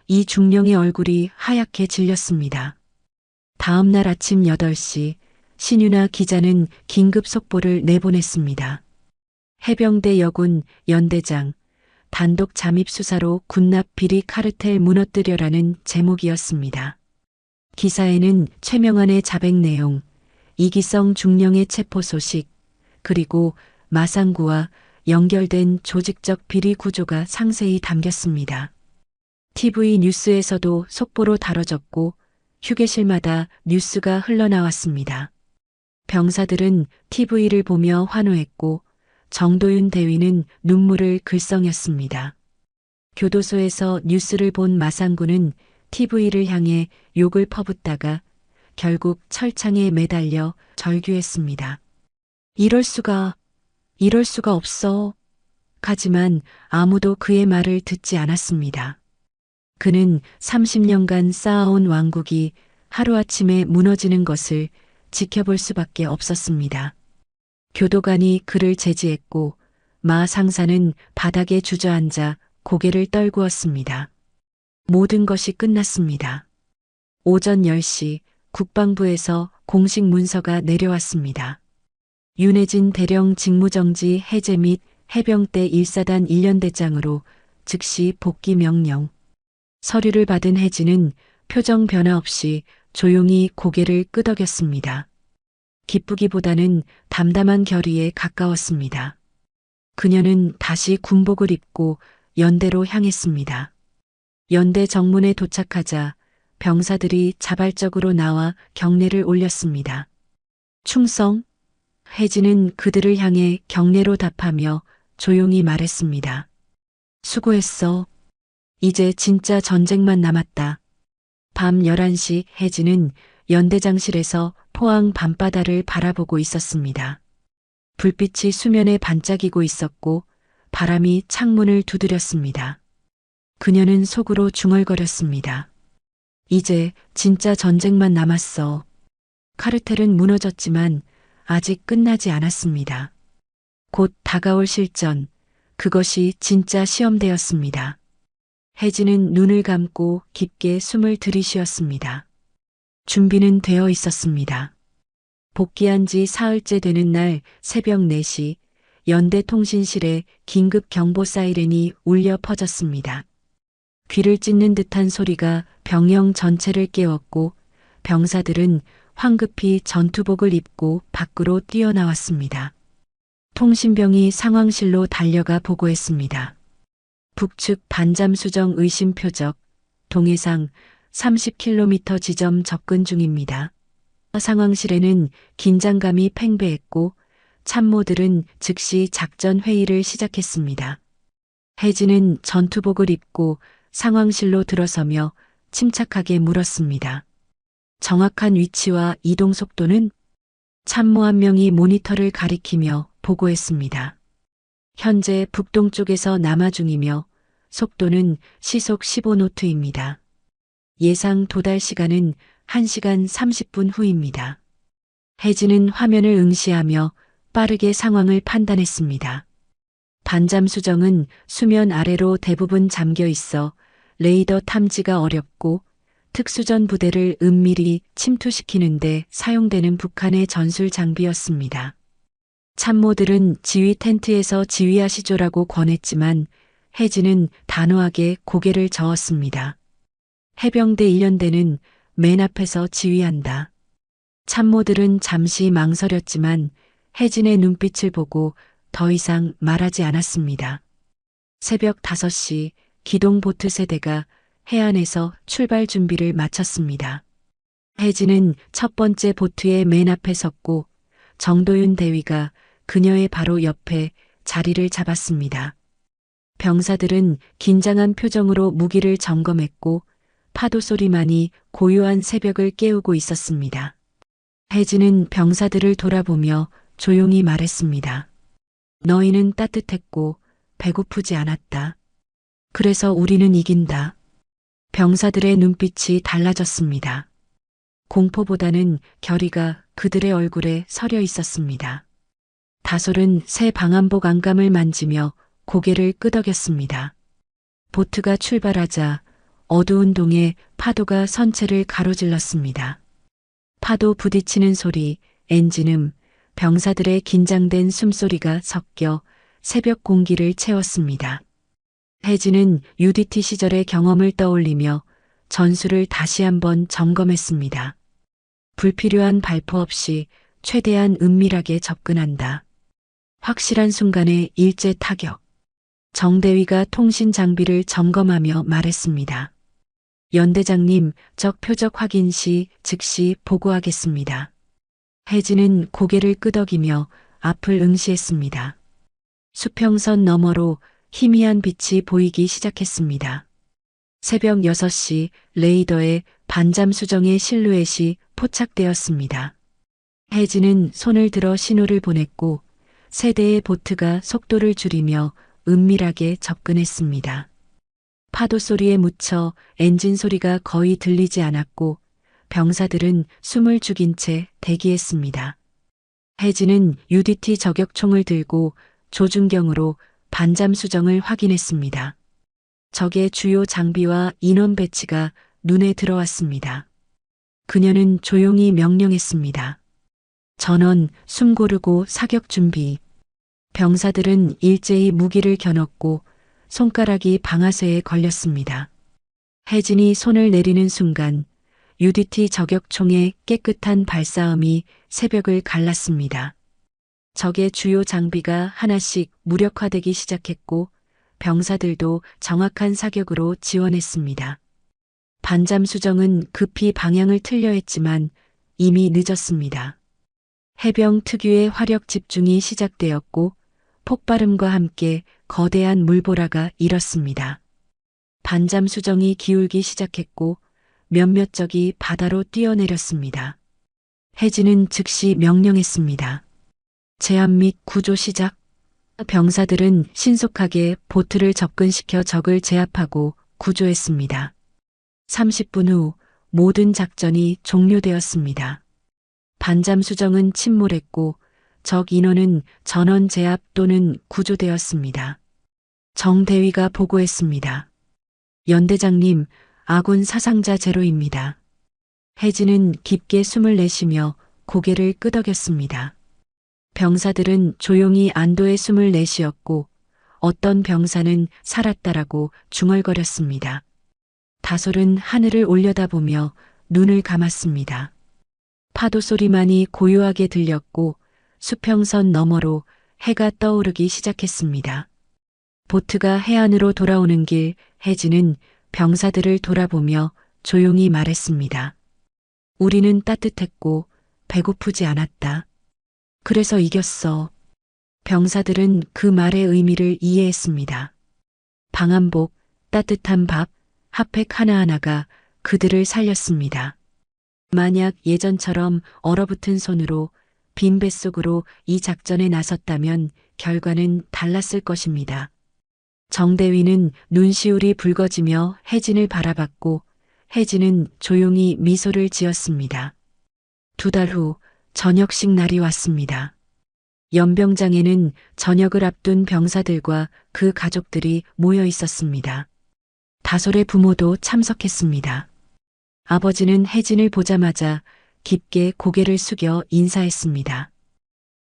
이 중령의 얼굴이 하얗게 질렸습니다. 다음 날 아침 8시 신윤아 기자는 긴급 속보를 내보냈습니다. 해병대 여군 연대장 단독 잠입 수사로 군납 비리 카르텔 무너뜨려라는 제목이었습니다. 기사에는 최명환의 자백 내용, 이기성 중령의 체포 소식, 그리고 마상구와 연결된 조직적 비리 구조가 상세히 담겼습니다. TV 뉴스에서도 속보로 다뤄졌고 휴게실마다 뉴스가 흘러나왔습니다. 병사들은 TV를 보며 환호했고 정도윤 대위는 눈물을 글썽였습니다. 교도소에서 뉴스를 본 마상구는 TV를 향해 욕을 퍼붓다가 결국 철창에 매달려 절규했습니다. 이럴 수가 없어. 하지만 아무도 그의 말을 듣지 않았습니다. 그는 30년간 쌓아온 왕국이 하루아침에 무너지는 것을 지켜볼 수밖에 없었습니다. 교도관이 그를 제지했고 마 상사는 바닥에 주저앉아 고개를 떨구었습니다. 모든 것이 끝났습니다. 오전 10시 국방부에서 공식 문서가 내려왔습니다. 윤혜진 대령 직무정지 해제 및 해병대 1사단 1년대장으로 즉시 복귀 명령. 서류를 받은 혜진은 표정 변화 없이 조용히 고개를 끄덕였습니다. 기쁘기보다는 담담한 결의에 가까웠습니다. 그녀는 다시 군복을 입고 연대로 향했습니다. 연대 정문에 도착하자 병사들이 자발적으로 나와 경례를 올렸습니다. 충성? 혜진은 그들을 향해 경례로 답하며 조용히 말했습니다. 수고했어. 이제 진짜 전쟁만 남았다. 밤 11시 혜진은 연대장실에서 포항 밤바다를 바라보고 있었습니다. 불빛이 수면에 반짝이고 있었고 바람이 창문을 두드렸습니다. 그녀는 속으로 중얼거렸습니다. 이제 진짜 전쟁만 남았어. 카르텔은 무너졌지만 아직 끝나지 않았습니다. 곧 다가올 실전, 그것이 진짜 시험대였습니다. 혜진은 눈을 감고 깊게 숨을 들이쉬었습니다. 준비는 되어 있었습니다. 복귀한 지 사흘째 되는 날 새벽 4시 연대통신실에 긴급 경보 사이렌이 울려 퍼졌습니다. 귀를 찢는 듯한 소리가 병영 전체를 깨웠고 병사들은 황급히 전투복을 입고 밖으로 뛰어나왔습니다. 통신병이 상황실로 달려가 보고했습니다. 북측 반잠수정 의심 표적, 동해상 30km 지점 접근 중입니다. 상황실에는 긴장감이 팽배했고 참모들은 즉시 작전 회의를 시작했습니다. 혜진은 전투복을 입고 상황실로 들어서며 침착하게 물었습니다. 정확한 위치와 이동 속도는? 참모 한 명이 모니터를 가리키며 보고했습니다. 현재 북동쪽에서 남하 중이며 속도는 시속 15노트입니다. 예상 도달 시간은 1시간 30분 후입니다. 혜진은 화면을 응시하며 빠르게 상황을 판단했습니다. 반잠수정은 수면 아래로 대부분 잠겨 있어 레이더 탐지가 어렵고 특수전 부대를 은밀히 침투시키는데 사용되는 북한의 전술 장비였습니다. 참모들은 지휘 텐트에서 지휘하시죠라고 권했지만 혜진은 단호하게 고개를 저었습니다. 해병대 1년대는 맨 앞에서 지휘한다. 참모들은 잠시 망설였지만 혜진의 눈빛을 보고 더 이상 말하지 않았습니다. 새벽 5시 기동 보트 세대가 해안에서 출발 준비를 마쳤습니다. 혜진은 첫 번째 보트의 맨 앞에 섰고 정도윤 대위가 그녀의 바로 옆에 자리를 잡았습니다. 병사들은 긴장한 표정으로 무기를 점검했고 파도 소리만이 고요한 새벽을 깨우고 있었습니다. 혜진은 병사들을 돌아보며 조용히 말했습니다. 너희는 따뜻했고 배고프지 않았다. 그래서 우리는 이긴다. 병사들의 눈빛이 달라졌습니다. 공포보다는 결의가 그들의 얼굴에 서려 있었습니다. 다솔은 새 방한복 안감을 만지며 고개를 끄덕였습니다. 보트가 출발하자 어두운 동에 파도가 선체를 가로질렀습니다. 파도 부딪히는 소리, 엔진음, 병사들의 긴장된 숨소리가 섞여 새벽 공기를 채웠습니다. 혜진은 UDT 시절의 경험을 떠올리며 전술을 다시 한번 점검했습니다. 불필요한 발포 없이 최대한 은밀하게 접근한다. 확실한 순간에 일제 타격. 정대위가 통신 장비를 점검하며 말했습니다. 연대장님, 적 표적 확인 시 즉시 보고하겠습니다. 혜진은 고개를 끄덕이며 앞을 응시했습니다. 수평선 너머로 희미한 빛이 보이기 시작했습니다. 새벽 6시 레이더에 반잠수정의 실루엣이 포착되었습니다. 혜진은 손을 들어 신호를 보냈고 세 대의 보트가 속도를 줄이며 은밀하게 접근했습니다. 파도 소리에 묻혀 엔진 소리가 거의 들리지 않았고 병사들은 숨을 죽인 채 대기했습니다. 혜진은 UDT 저격총을 들고 조준경으로 반잠수정을 확인했습니다. 적의 주요 장비와 인원 배치가 눈에 들어왔습니다. 그녀는 조용히 명령했습니다. 전원 숨 고르고 사격 준비. 병사들은 일제히 무기를 겨눴고 손가락이 방아쇠에 걸렸습니다. 혜진이 손을 내리는 순간 UDT 저격총의 깨끗한 발사음이 새벽을 갈랐습니다. 적의 주요 장비가 하나씩 무력화되기 시작했고 병사들도 정확한 사격으로 지원했습니다. 반잠수정은 급히 방향을 틀려 했지만 이미 늦었습니다. 해병 특유의 화력 집중이 시작되었고 폭발음과 함께 거대한 물보라가 일었습니다. 반잠수정이 기울기 시작했고 몇몇 적이 바다로 뛰어내렸습니다. 혜진은 즉시 명령했습니다. 제압 및 구조 시작. 병사들은 신속하게 보트를 접근시켜 적을 제압하고 구조했습니다. 30분 후 모든 작전이 종료되었습니다. 반잠수정은 침몰했고 적 인원은 전원 제압 또는 구조되었습니다. 정대위가 보고했습니다. 연대장님, 아군 사상자 제로입니다. 혜진은 깊게 숨을 내쉬며 고개를 끄덕였습니다. 병사들은 조용히 안도의 숨을 내쉬었고 어떤 병사는 살았다라고 중얼거렸습니다. 다솔은 하늘을 올려다보며 눈을 감았습니다. 파도 소리만이 고요하게 들렸고 수평선 너머로 해가 떠오르기 시작했습니다. 보트가 해안으로 돌아오는 길, 혜진은 병사들을 돌아보며 조용히 말했습니다. 우리는 따뜻했고 배고프지 않았다. 그래서 이겼어. 병사들은 그 말의 의미를 이해했습니다. 방한복, 따뜻한 밥, 핫팩 하나하나가 그들을 살렸습니다. 만약 예전처럼 얼어붙은 손으로 빈 뱃속으로 이 작전에 나섰다면 결과는 달랐을 것입니다. 정대위는 눈시울이 붉어지며 혜진을 바라봤고 혜진은 조용히 미소를 지었습니다. 2달 후 저녁식 날이 왔습니다. 연병장에는 저녁을 앞둔 병사들과 그 가족들이 모여 있었습니다. 다솔의 부모도 참석했습니다. 아버지는 혜진을 보자마자 깊게 고개를 숙여 인사했습니다.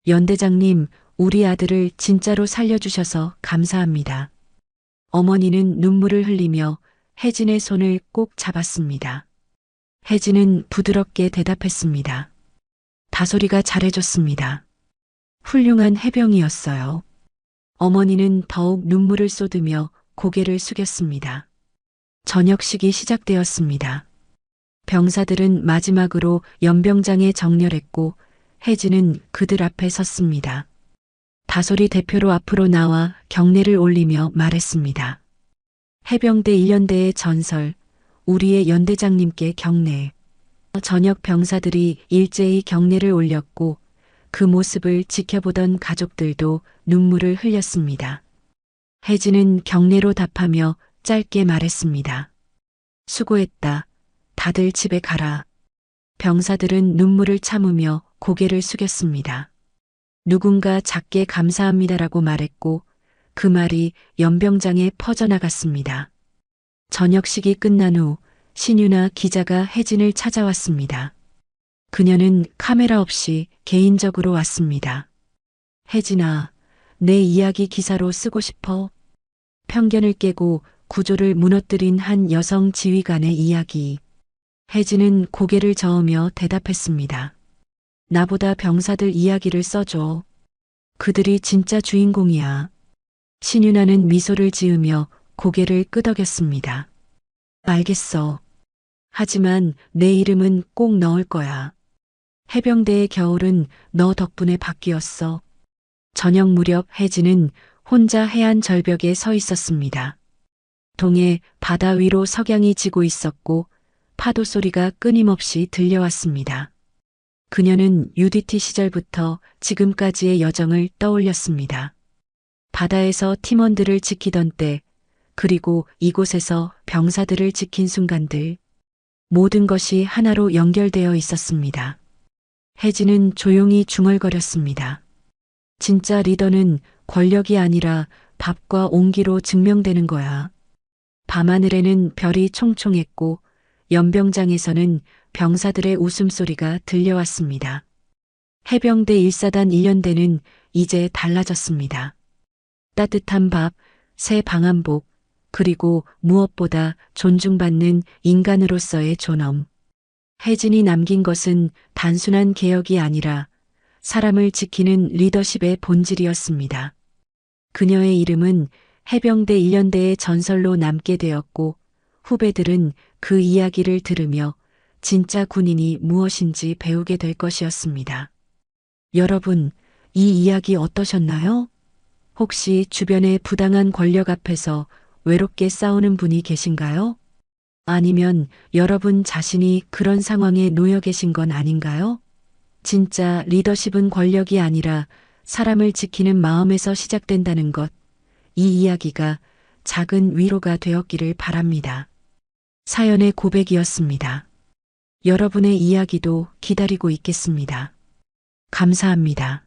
연대장님, 우리 아들을 진짜로 살려주셔서 감사합니다. 어머니는 눈물을 흘리며 혜진의 손을 꼭 잡았습니다. 혜진은 부드럽게 대답했습니다. 다솔이가 잘해줬습니다. 훌륭한 해병이었어요. 어머니는 더욱 눈물을 쏟으며 고개를 숙였습니다. 저녁식이 시작되었습니다. 병사들은 마지막으로 연병장에 정렬했고 혜진은 그들 앞에 섰습니다. 다솔이 대표로 앞으로 나와 경례를 올리며 말했습니다. 해병대 1년대의 전설, 우리의 연대장님께 경례. 저녁 병사들이 일제히 경례를 올렸고 그 모습을 지켜보던 가족들도 눈물을 흘렸습니다. 혜진은 경례로 답하며 짧게 말했습니다. 수고했다. 다들 집에 가라. 병사들은 눈물을 참으며 고개를 숙였습니다. 누군가 작게 감사합니다라고 말했고 그 말이 연병장에 퍼져나갔습니다. 저녁식이 끝난 후 신유나 기자가 혜진을 찾아왔습니다. 그녀는 카메라 없이 개인적으로 왔습니다. 혜진아, 내 이야기 기사로 쓰고 싶어? 편견을 깨고 구조를 무너뜨린 한 여성 지휘관의 이야기. 혜진은 고개를 저으며 대답했습니다. 나보다 병사들 이야기를 써줘. 그들이 진짜 주인공이야. 신유나는 미소를 지으며 고개를 끄덕였습니다. 알겠어. 하지만 내 이름은 꼭 넣을 거야. 해병대의 겨울은 너 덕분에 바뀌었어. 저녁 무렵 혜진은 혼자 해안 절벽에 서 있었습니다. 동해 바다 위로 석양이 지고 있었고 파도 소리가 끊임없이 들려왔습니다. 그녀는 UDT 시절부터 지금까지의 여정을 떠올렸습니다. 바다에서 팀원들을 지키던 때, 그리고 이곳에서 병사들을 지킨 순간들, 모든 것이 하나로 연결되어 있었습니다. 혜진은 조용히 중얼거렸습니다. 진짜 리더는 권력이 아니라 밥과 온기로 증명되는 거야. 밤하늘에는 별이 총총했고 연병장에서는 병사들의 웃음소리가 들려왔습니다. 해병대 1사단 1년대는 이제 달라졌습니다. 따뜻한 밥, 새 방한복, 그리고 무엇보다 존중받는 인간으로서의 존엄. 혜진이 남긴 것은 단순한 개혁이 아니라 사람을 지키는 리더십의 본질이었습니다. 그녀의 이름은 해병대 1년대의 전설로 남게 되었고 후배들은 그 이야기를 들으며 진짜 군인이 무엇인지 배우게 될 것이었습니다. 여러분, 이 이야기 어떠셨나요? 혹시 주변의 부당한 권력 앞에서 외롭게 싸우는 분이 계신가요? 아니면 여러분 자신이 그런 상황에 놓여 계신 건 아닌가요? 진짜 리더십은 권력이 아니라 사람을 지키는 마음에서 시작된다는 것, 이 이야기가 작은 위로가 되었기를 바랍니다. 사연의 고백이었습니다. 여러분의 이야기도 기다리고 있겠습니다. 감사합니다.